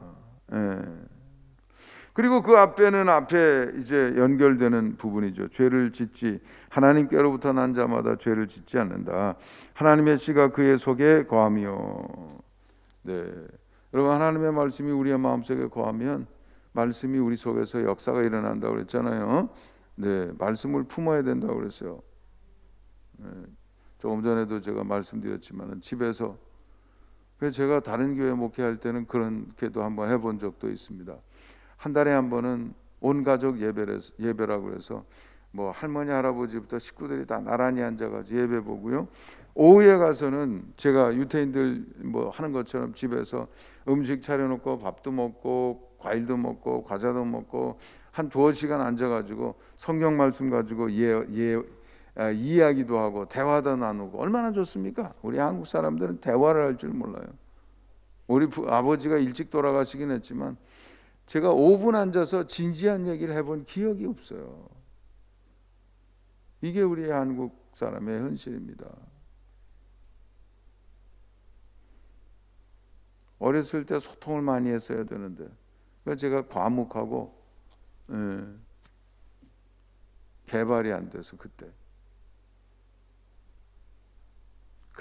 그리고 그 앞에 이제 연결되는 부분이죠. 죄를 짓지 하나님께로부터 난 자마다 죄를 짓지 않는다. 하나님의 씨가 그의 속에 거하며. 네, 여러분 하나님의 말씀이 우리의 마음속에 거하면 말씀이 우리 속에서 역사가 일어난다고 그랬잖아요. 네, 말씀을 품어야 된다고 그랬어요. 조금 전에도 제가 말씀드렸지만 집에서 제가 다른 교회 목회할 때는 그런 기도 한번 해본 적도 있습니다. 한 달에 한 번은 온 가족 예배라고 해서 할머니 할아버지부터 식구들이 다 나란히 앉아가지고 예배 보고요. 오후에 가서는 제가 유태인들 하는 것처럼 집에서 음식 차려놓고 밥도 먹고 과일도 먹고 과자도 먹고 한 두어 시간 앉아가지고 성경 말씀 가지고 이야기도 하고 대화도 나누고 얼마나 좋습니까? 우리 한국 사람들은 대화를 할 줄 몰라요. 우리 아버지가 일찍 돌아가시긴 했지만 제가 5분 앉아서 진지한 얘기를 해본 기억이 없어요. 이게 우리 한국 사람의 현실입니다. 어렸을 때 소통을 많이 했어야 되는데 제가 과묵하고 개발이 안 돼서 그때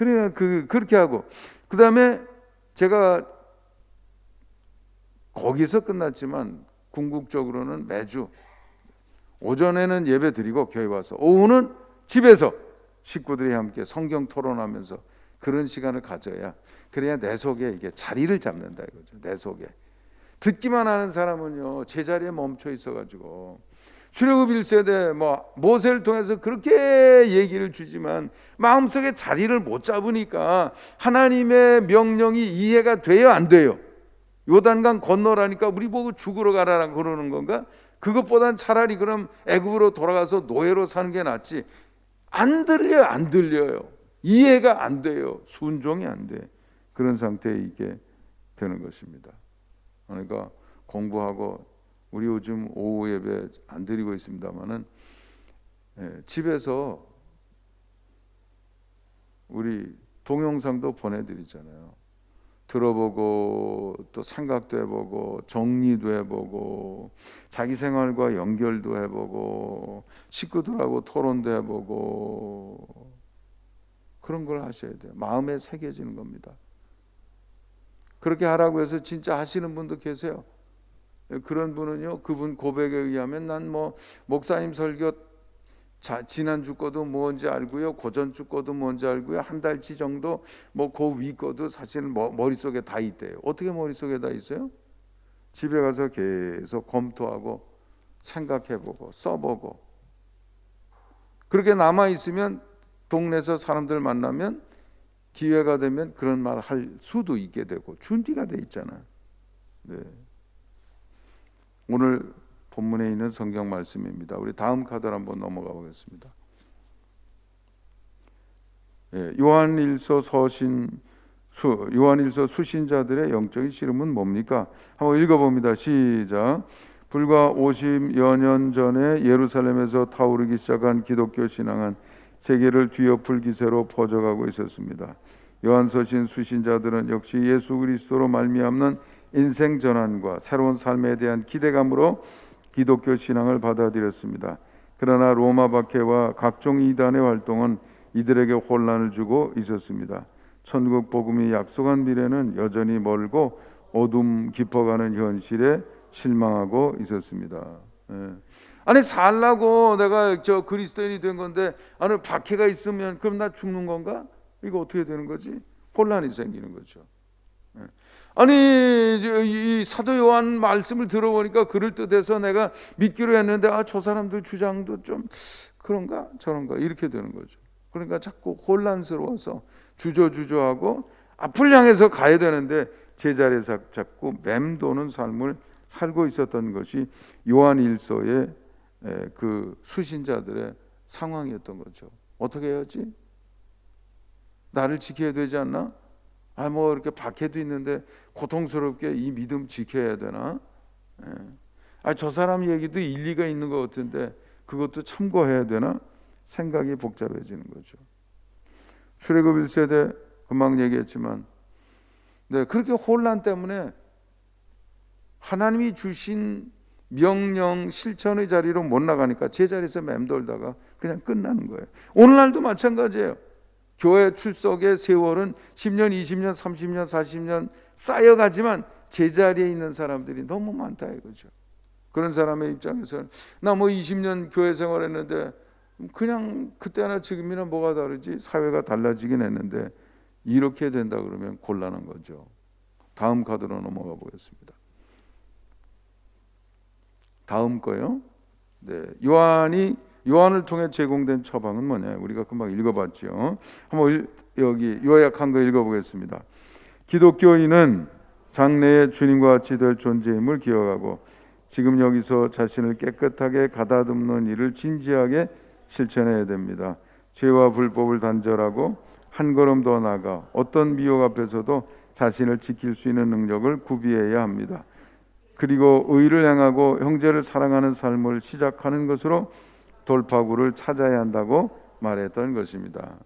그래야 그렇게 하고, 그 다음에 제가 거기서 끝났지만 궁극적으로는 매주 오전에는 예배 드리고 교회 와서 오후는 집에서 식구들이 함께 성경 토론하면서 그런 시간을 가져야, 그래야 내 속에 이게 자리를 잡는다 이거죠. 내 속에. 듣기만 하는 사람은요, 제자리에 멈춰 있어가지고 출애굽 1세대 모세를 통해서 그렇게 얘기를 주지만 마음속에 자리를 못 잡으니까 하나님의 명령이 이해가 돼요, 안 돼요? 요단강 건너라니까 우리 보고 죽으러 가라라고 그러는 건가? 그것보단 차라리 그럼 애굽으로 돌아가서 노예로 사는 게 낫지. 안 들려요, 안 들려요. 이해가 안 돼요. 순종이 안 돼. 그런 상태에 있게 되는 것입니다. 그러니까 공부하고, 우리 요즘 오후 예배 안 드리고 있습니다만은 집에서 우리 동영상도 보내드리잖아요. 들어보고 또 생각도 해보고 정리도 해보고 자기 생활과 연결도 해보고 식구들하고 토론도 해보고 그런 걸 하셔야 돼요. 마음에 새겨지는 겁니다. 그렇게 하라고 해서 진짜 하시는 분도 계세요. 그런 분은요, 그분 고백에 의하면 난 목사님 설교 지난주 거도 뭔지 알고요, 고전주 거도 뭔지 알고요, 한 달치 정도 그 위 거도 사실은 머릿속에 다 있대요. 어떻게 머릿속에 다 있어요? 집에 가서 계속 검토하고 생각해보고 써보고, 그렇게 남아있으면 동네에서 사람들 만나면 기회가 되면 그런 말 할 수도 있게 되고 준비가 돼 있잖아요. 네. 오늘 본문에 있는 성경 말씀입니다. 우리 다음 카드를 한번 넘어가 보겠습니다. 요한일서 수신자들의 영적인 씨름은 뭡니까? 한번 읽어봅니다. 시작. 불과 50여 년 전에 예루살렘에서 타오르기 시작한 기독교 신앙은 세계를 뒤엎을 기세로 퍼져가고 있었습니다. 요한서신 수신자들은 역시 예수 그리스도로 말미암는 인생 전환과 새로운 삶에 대한 기대감으로 기독교 신앙을 받아들였습니다. 그러나 로마 박해와 각종 이단의 활동은 이들에게 혼란을 주고 있었습니다. 천국 복음이 약속한 미래는 여전히 멀고 어둠 깊어가는 현실에 실망하고 있었습니다. 아니 살라고 내가 그리스도인이 된 건데 아니 박해가 있으면 그럼 나 죽는 건가? 이거 어떻게 되는 거지? 혼란이 생기는 거죠. 아니 이 사도 요한 말씀을 들어보니까 그럴듯해서 내가 믿기로 했는데 저 사람들 주장도 좀 그런가 저런가 이렇게 되는 거죠. 그러니까 자꾸 혼란스러워서 주저주저하고 앞을 향해서 가야 되는데 제자리에서 자꾸 맴도는 삶을 살고 있었던 것이 요한일서의 그 수신자들의 상황이었던 거죠. 어떻게 해야지? 나를 지켜야 되지 않나? 이렇게 박해도 있는데 고통스럽게 이 믿음 지켜야 되나? 저 사람 얘기도 일리가 있는 것 같은데 그것도 참고해야 되나? 생각이 복잡해지는 거죠. 출애굽 1세대 금방 얘기했지만 그렇게 혼란 때문에 하나님이 주신 명령 실천의 자리로 못 나가니까 제자리에서 맴돌다가 그냥 끝나는 거예요. 오늘날도 마찬가지예요. 교회 출석의 세월은 10년, 20년, 30년, 40년 쌓여가지만 제자리에 있는 사람들이 너무 많다 이거죠. 그런 사람의 입장에서는 나 20년 교회 생활했는데 그냥 그때나 지금이나 뭐가 다르지? 사회가 달라지긴 했는데 이렇게 된다 그러면 곤란한 거죠. 다음 카드로 넘어가 보겠습니다. 다음 거요. 요한을 통해 제공된 처방은 뭐냐? 우리가 금방 읽어봤죠. 한번 여기 요약한 거 읽어보겠습니다. 기독교인은 장래에 주님과 같이 될 존재임을 기억하고 지금 여기서 자신을 깨끗하게 가다듬는 일을 진지하게 실천해야 됩니다. 죄와 불법을 단절하고 한 걸음 더 나아가 어떤 미혹 앞에서도 자신을 지킬 수 있는 능력을 구비해야 합니다. 그리고 의를 행하고 형제를 사랑하는 삶을 시작하는 것으로 돌파구를 찾아야 한다고 말했던 것입니다.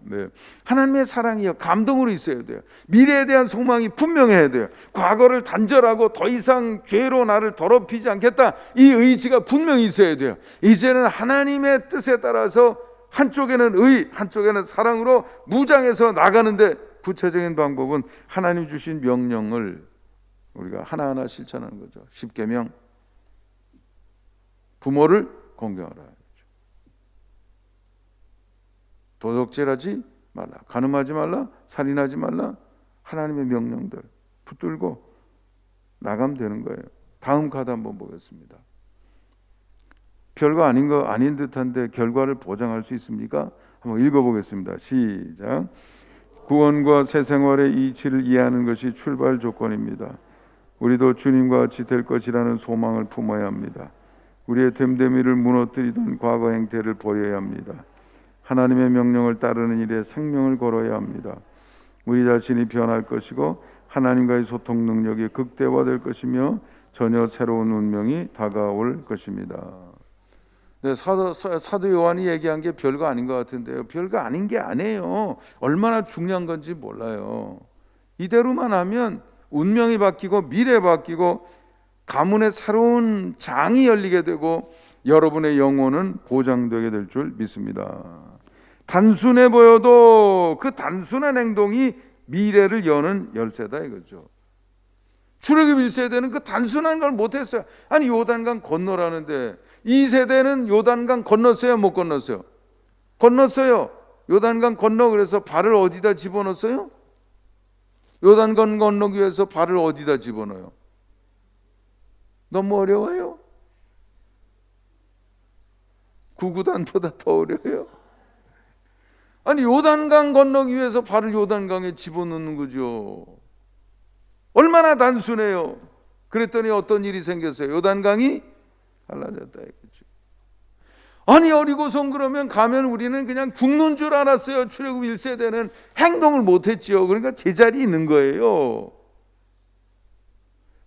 하나님의 사랑이요 감동으로 있어야 돼요. 미래에 대한 소망이 분명해야 돼요. 과거를 단절하고 더 이상 죄로 나를 더럽히지 않겠다 이 의지가 분명히 있어야 돼요. 이제는 하나님의 뜻에 따라서 한쪽에는 의, 한쪽에는 사랑으로 무장해서 나가는데 구체적인 방법은 하나님 주신 명령을 우리가 하나하나 실천하는 거죠. 십계명, 부모를 공경하라. 도둑질하지 말라, 간음하지 말라, 살인하지 말라. 하나님의 명령들 붙들고 나가면 되는 거예요. 다음 카드 한번 보겠습니다. 별거 아닌 거 아닌 듯한데 결과를 보장할 수 있습니까? 한번 읽어보겠습니다. 시작. 구원과 새 생활의 이치를 이해하는 것이 출발 조건입니다. 우리도 주님과 같이 될 것이라는 소망을 품어야 합니다. 우리의 됨됨이를 무너뜨리던 과거 행태를 버려야 합니다. 하나님의 명령을 따르는 일에 생명을 걸어야 합니다. 우리 자신이 변할 것이고 하나님과의 소통 능력이 극대화될 것이며 전혀 새로운 운명이 다가올 것입니다. 네, 사도 요한이 얘기한 게 별거 아닌 것 같은데요. 별거 아닌 게 아니에요. 얼마나 중요한 건지 몰라요. 이대로만 하면 운명이 바뀌고 미래 바뀌고 가문의 새로운 장이 열리게 되고 여러분의 영혼은 보장되게 될 줄 믿습니다. 단순해 보여도 그 단순한 행동이 미래를 여는 열쇠다 이거죠. 출애굽 1세대는 그 단순한 걸 못했어요. 아니 요단강 건너라는데 이 세대는 요단강 건넜어요? 못 건넜어요? 건넜어요. 요단강 건너 그래서 발을 어디다 집어넣었어요? 요단강 건너기 위해서 발을 어디다 집어넣어요? 너무 어려워요? 구구단보다 더 어려워요? 아니 요단강 건너기 위해서 발을 요단강에 집어넣는 거죠. 얼마나 단순해요. 그랬더니 어떤 일이 생겼어요? 요단강이 갈라졌다 이거죠. 아니 어리고선 그러면 가면 우리는 그냥 죽는 줄 알았어요. 출애굽 1세대는 행동을 못했지요. 그러니까 제자리에 있는 거예요.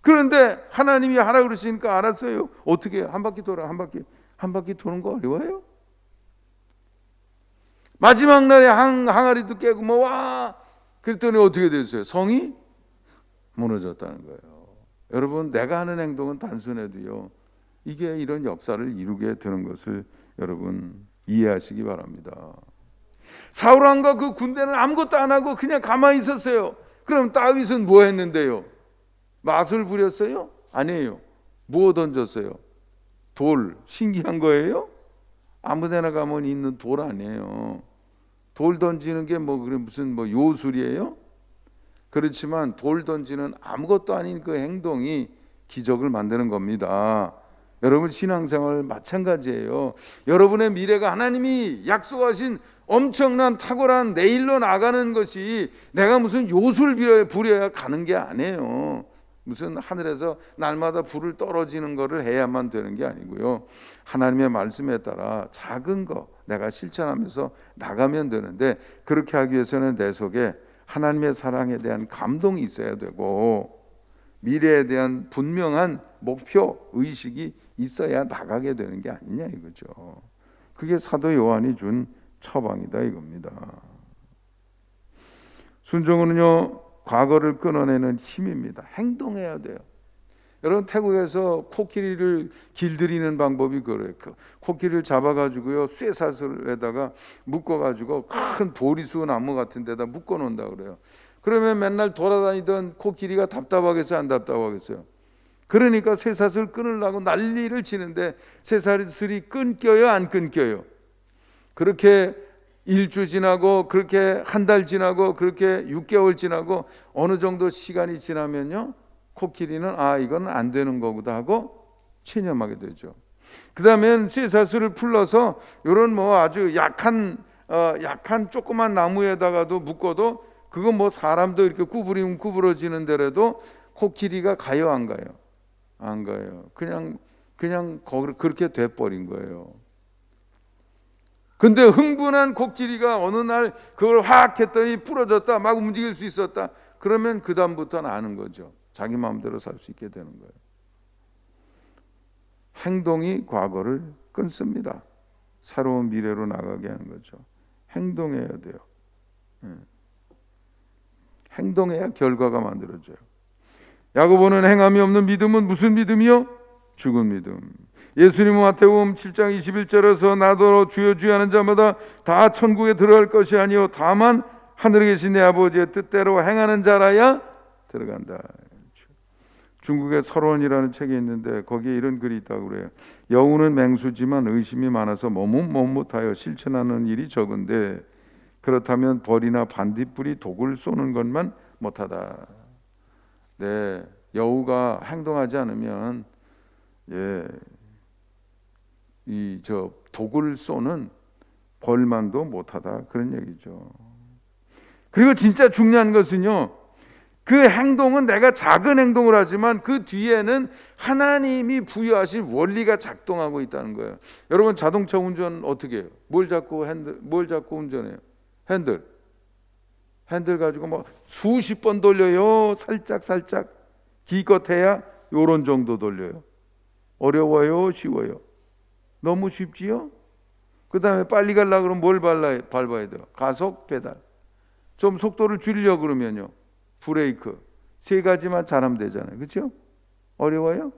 그런데 하나님이 하라 그러시니까 알았어요. 어떻게 한 바퀴 돌아 한 바퀴 도는 거 어려워요? 마지막 날에 항아리도 깨고 뭐 와 그랬더니 어떻게 됐어요? 성이 무너졌다는 거예요. 여러분 내가 하는 행동은 단순해도요 이게 이런 역사를 이루게 되는 것을 여러분 이해하시기 바랍니다. 사울 왕과 그 군대는 아무것도 안 하고 그냥 가만히 있었어요. 그럼 다윗은 뭐 했는데요? 마술 부렸어요? 아니에요. 뭐 던졌어요? 돌. 신기한 거예요? 아무데나 가면 있는 돌 아니에요. 돌 던지는 게 뭐 무슨 뭐 요술이에요? 그렇지만 돌 던지는 아무것도 아닌 그 행동이 기적을 만드는 겁니다. 여러분 신앙생활 마찬가지예요. 여러분의 미래가 하나님이 약속하신 엄청난 탁월한 내일로 나가는 것이 내가 무슨 요술 부려야 가는 게 아니에요. 무슨 하늘에서 날마다 불을 떨어지는 거를 해야만 되는 게 아니고요. 하나님의 말씀에 따라 작은 거 내가 실천하면서 나가면 되는데 그렇게 하기 위해서는 내 속에 하나님의 사랑에 대한 감동이 있어야 되고 미래에 대한 분명한 목표, 의식이 있어야 나가게 되는 게 아니냐 이거죠. 그게 사도 요한이 준 처방이다 이겁니다. 순종은요 과거를 끊어내는 힘입니다. 행동해야 돼요. 여러분 태국에서 코끼리를 길들이는 방법이 그래요. 코끼리를 잡아가지고요 쇠사슬에다가 묶어가지고 큰 보리수 나무 같은 데다 묶어놓는다 그래요. 그러면 맨날 돌아다니던 코끼리가 답답하겠어요? 안 답답하겠어요? 그러니까 쇠사슬 끊으려고 난리를 치는데 쇠사슬이 끊겨요? 안 끊겨요? 그렇게 일주 지나고 그렇게 한 달 지나고 그렇게 6개월 지나고 어느 정도 시간이 지나면요 코끼리는 이건 안 되는 거구나 하고 체념하게 되죠. 그 다음엔 쇠사슬을 풀러서 이런 뭐 아주 약한 조그만 나무에다가도 묶어도 그거 뭐 사람도 이렇게 구부리면 구부러지는 데라도 코끼리가 가요 안 가요? 안 가요. 그냥 그렇게 돼버린 거예요. 근데 흥분한 코끼리가 어느 날 그걸 확 했더니 부러졌다 막 움직일 수 있었다 그러면 그 다음부터는 아는 거죠. 자기 마음대로 살 수 있게 되는 거예요. 행동이 과거를 끊습니다. 새로운 미래로 나가게 하는 거죠. 행동해야 돼요. 행동해야 결과가 만들어져요. 야고보는 행함이 없는 믿음은 무슨 믿음이요? 죽은 믿음. 예수님은 마태복음 7장 21절에서 나더러 주여 주여 하는 자마다 다 천국에 들어갈 것이 아니요 다만 하늘에 계신 내 아버지의 뜻대로 행하는 자라야 들어간다. 중국의 설원이라는 책이 있는데 거기에 이런 글이 있다고 그래요. 여우는 맹수지만 의심이 많아서 머뭇머뭇하여 실천하는 일이 적은데 그렇다면 벌이나 반딧불이 독을 쏘는 것만 못하다. 네, 여우가 행동하지 않으면 독을 쏘는 벌만도 못하다 그런 얘기죠. 그리고 진짜 중요한 것은요, 그 행동은 내가 작은 행동을 하지만 그 뒤에는 하나님이 부여하신 원리가 작동하고 있다는 거예요. 여러분 자동차 운전 어떻게 해요? 뭘 잡고 운전해요? 핸들 가지고 뭐 수십 번 돌려요. 살짝 기껏해야 요런 정도 돌려요. 어려워요? 쉬워요? 너무 쉽지요? 그 다음에 빨리 가려고 그러면 뭘 밟아야 돼요? 가속, 페달. 좀 속도를 줄이려고 그러면요, 브레이크. 세 가지만 잘하면 되잖아요. 그렇죠? 어려워요?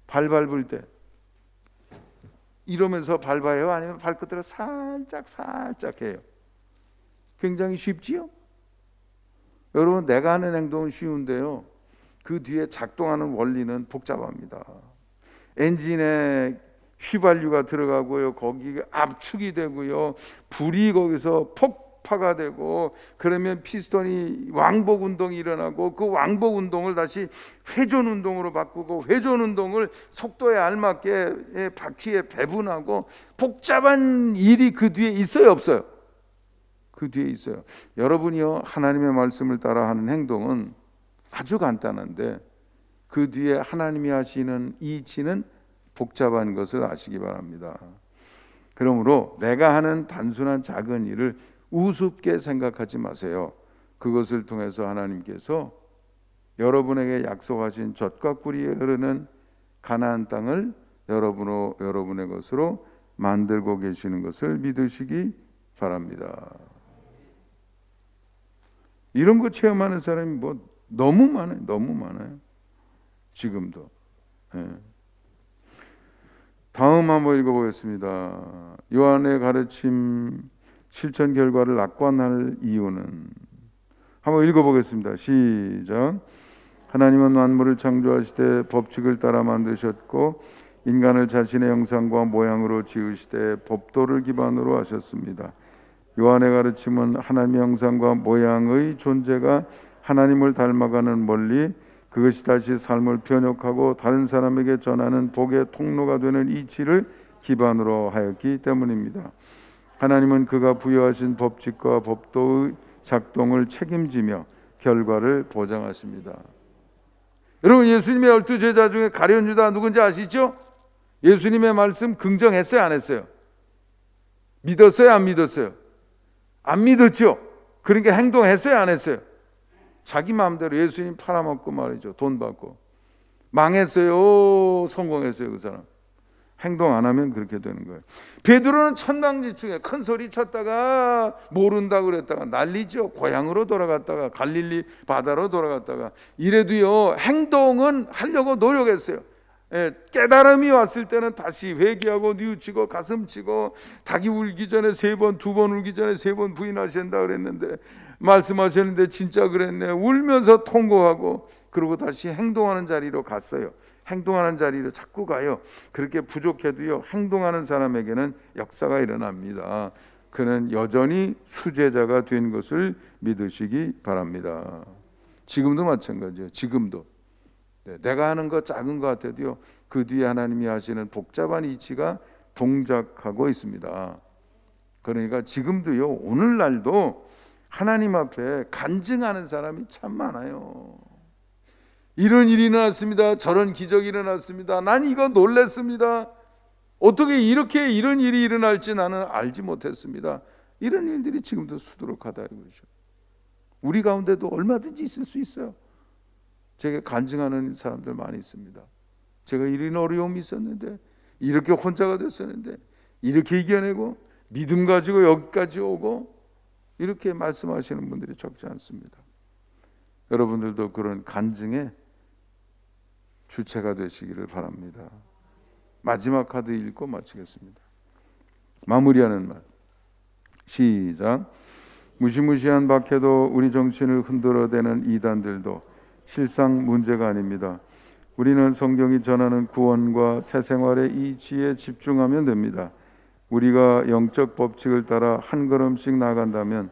발 밟을 때 이러면서 밟아요? 아니면 발끝으로 살짝 해요? 굉장히 쉽지요? 여러분, 내가 하는 행동은 쉬운데요, 그 뒤에 작동하는 원리는 복잡합니다. 엔진에 휘발유가 들어가고요, 거기에 압축이 되고요, 불이 거기서 폭파가 되고, 그러면 피스톤이 왕복 운동이 일어나고, 그 왕복 운동을 다시 회전 운동으로 바꾸고, 회전 운동을 속도에 알맞게 바퀴에 배분하고, 복잡한 일이 그 뒤에 있어요, 없어요? 그 뒤에 있어요. 여러분이요, 하나님의 말씀을 따라 하는 행동은 아주 간단한데 그 뒤에 하나님이 하시는 이치는 복잡한 것을 아시기 바랍니다. 그러므로 내가 하는 단순한 작은 일을 우습게 생각하지 마세요. 그것을 통해서 하나님께서 여러분에게 약속하신 젖과 꿀이 흐르는 가나안 땅을 여러분의 것으로 만들고 계시는 것을 믿으시기 바랍니다. 이런 거 체험하는 사람이 너무 많아요. 지금도. 다음 한번 읽어보겠습니다. 요한의 가르침 실천 결과를 낙관할 이유는, 한번 읽어보겠습니다. 시작. 하나님은 만물을 창조하시되 법칙을 따라 만드셨고 인간을 자신의 형상과 모양으로 지으시되 법도를 기반으로 하셨습니다. 요한의 가르침은 하나님의 형상과 모양의 존재가 하나님을 닮아가는 원리, 그것이 다시 삶을 변혁하고 다른 사람에게 전하는 복의 통로가 되는 이치를 기반으로 하였기 때문입니다. 하나님은 그가 부여하신 법칙과 법도의 작동을 책임지며 결과를 보장하십니다. 여러분, 예수님의 12제자 중에 가룟 유다 누군지 아시죠? 예수님의 말씀 긍정했어요, 안 했어요? 믿었어요, 안 믿었어요? 안 믿었죠? 그러니까 행동했어요, 안 했어요? 자기 마음대로 예수님 팔아먹고 말이죠. 돈 받고. 망했어요, 성공했어요, 그 사람? 행동 안 하면 그렇게 되는 거예요. 베드로는 천방지축에 큰 소리 쳤다가 모른다고 그랬다가 난리죠. 고향으로 돌아갔다가 갈릴리 바다로 돌아갔다가, 이래도요, 행동은 하려고 노력했어요. 깨달음이 왔을 때는 다시 회개하고 뉘우치고 가슴치고, 닭이 울기 전에 3번, 2번 울기 전에 3번 부인하신다 그랬는데, 말씀하셨는데 진짜 그랬네. 울면서 통곡하고, 그리고 다시 행동하는 자리로 갔어요. 행동하는 자리로 자꾸 가요. 그렇게 부족해도요, 행동하는 사람에게는 역사가 일어납니다. 그는 여전히 수제자가 된 것을 믿으시기 바랍니다. 지금도 마찬가지예요. 지금도 내가 하는 거 작은 것 같아도요, 그 뒤에 하나님이 하시는 복잡한 이치가 동작하고 있습니다. 그러니까 지금도요, 오늘날도 하나님 앞에 간증하는 사람이 참 많아요. 이런 일이 일어났습니다. 저런 기적이 일어났습니다. 난 이거 놀랐습니다. 어떻게 이런 일이 일어날지 나는 알지 못했습니다. 이런 일들이 지금도 수두룩하다 이거죠. 우리 가운데도 얼마든지 있을 수 있어요. 제가 간증하는 사람들 많이 있습니다. 제가 이런 어려움이 있었는데, 이렇게 혼자가 됐었는데, 이렇게 이겨내고 믿음 가지고 여기까지 오고, 이렇게 말씀하시는 분들이 적지 않습니다. 여러분들도 그런 간증의 주체가 되시기를 바랍니다. 마지막 카드 읽고 마치겠습니다. 마무리하는 말. 시작. 무시무시한 박해도 우리 정신을 흔들어대는 이단들도 실상 문제가 아닙니다. 우리는 성경이 전하는 구원과 새 생활의 이치에 집중하면 됩니다. 우리가 영적 법칙을 따라 한 걸음씩 나간다면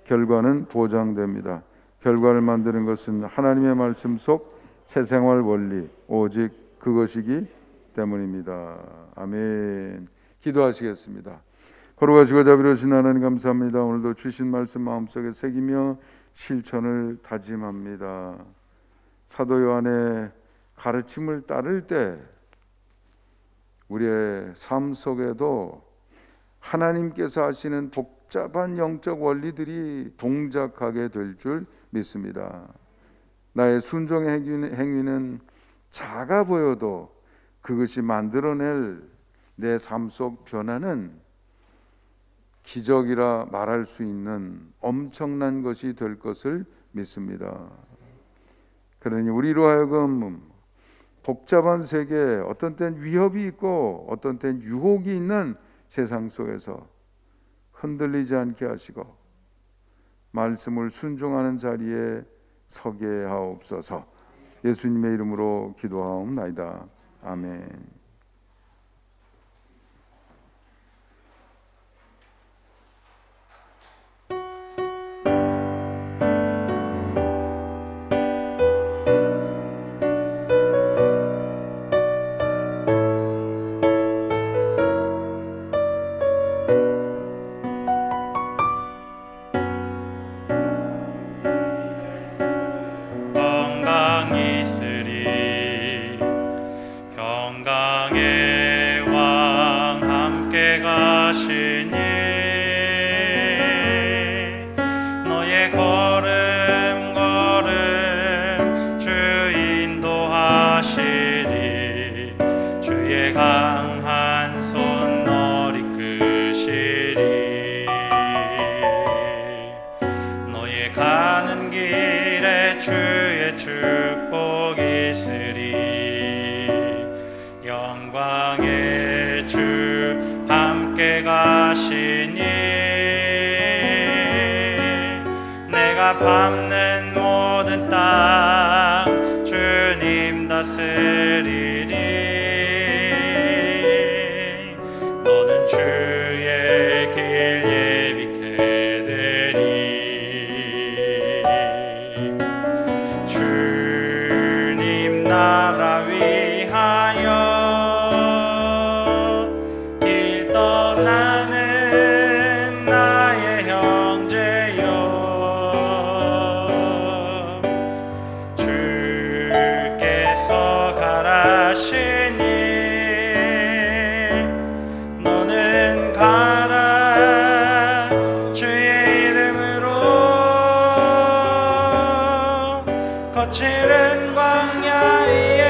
결과는 보장됩니다. 결과를 만드는 것은 하나님의 말씀 속 새 생활 원리, 오직 그것이기 때문입니다. 아멘. 기도하시겠습니다. 거룩하시고 자비로우신 하나님 감사합니다. 오늘도 주신 말씀 마음속에 새기며 실천을 다짐합니다. 사도 요한의 가르침을 따를 때 우리의 삶 속에도 하나님께서 하시는 복잡한 영적 원리들이 동작하게 될 줄 믿습니다. 나의 순종의 행위는 작아 보여도 그것이 만들어낼 내 삶 속 변화는 기적이라 말할 수 있는 엄청난 것이 될 것을 믿습니다. 그러니 우리로 하여금 복잡한 세계, 어떤 땐 위협이 있고 어떤 땐 유혹이 있는 세상 속에서 흔들리지 않게 하시고 말씀을 순종하는 자리에 서게 하옵소서. 예수님의 이름으로 기도하옵나이다. 아멘. 건강히 있으리 평강의 왕 함께 가시니 너의 걸음 걸음 주 인도하시리 주의 강한 손 너를 이끄시리 너의 가는 길에 주의 축복 있으리 영광의 주 함께 가시니 내가 밟는 모든 땅 주님 다스리리 너는 주의 길 예비케 되리 주님 나라 위하여 길 떠나는 나의 형제여 주께서 가라시니 너는 가라 주의 이름으로 거칠은 광야 위에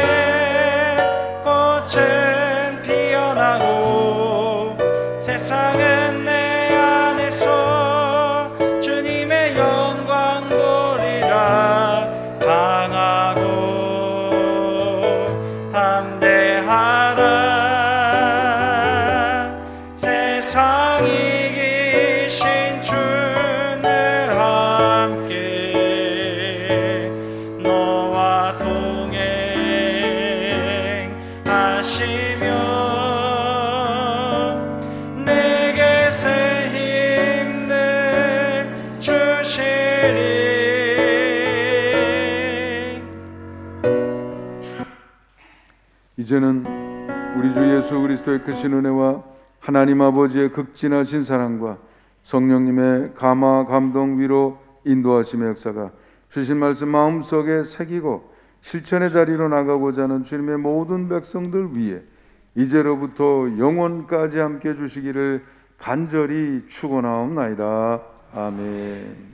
꽃은 피어나고 세상은 내 안에서 주님의 영광 보리라 강하고 담대하라 세상 이기신 주늘 함께 너와 동행하시며 내게 새 힘을 주시리 이제는 우리 주 예수 그리스도의 크신 은혜와 하나님 아버지의 극진하신 사랑과 성령님의 감화 감동 위로 인도하심의 역사가 주신 말씀 마음속에 새기고 실천의 자리로 나가고자 하는 주님의 모든 백성들 위해 이제로부터 영원까지 함께 주시기를 간절히 축원하옵나이다. 아멘.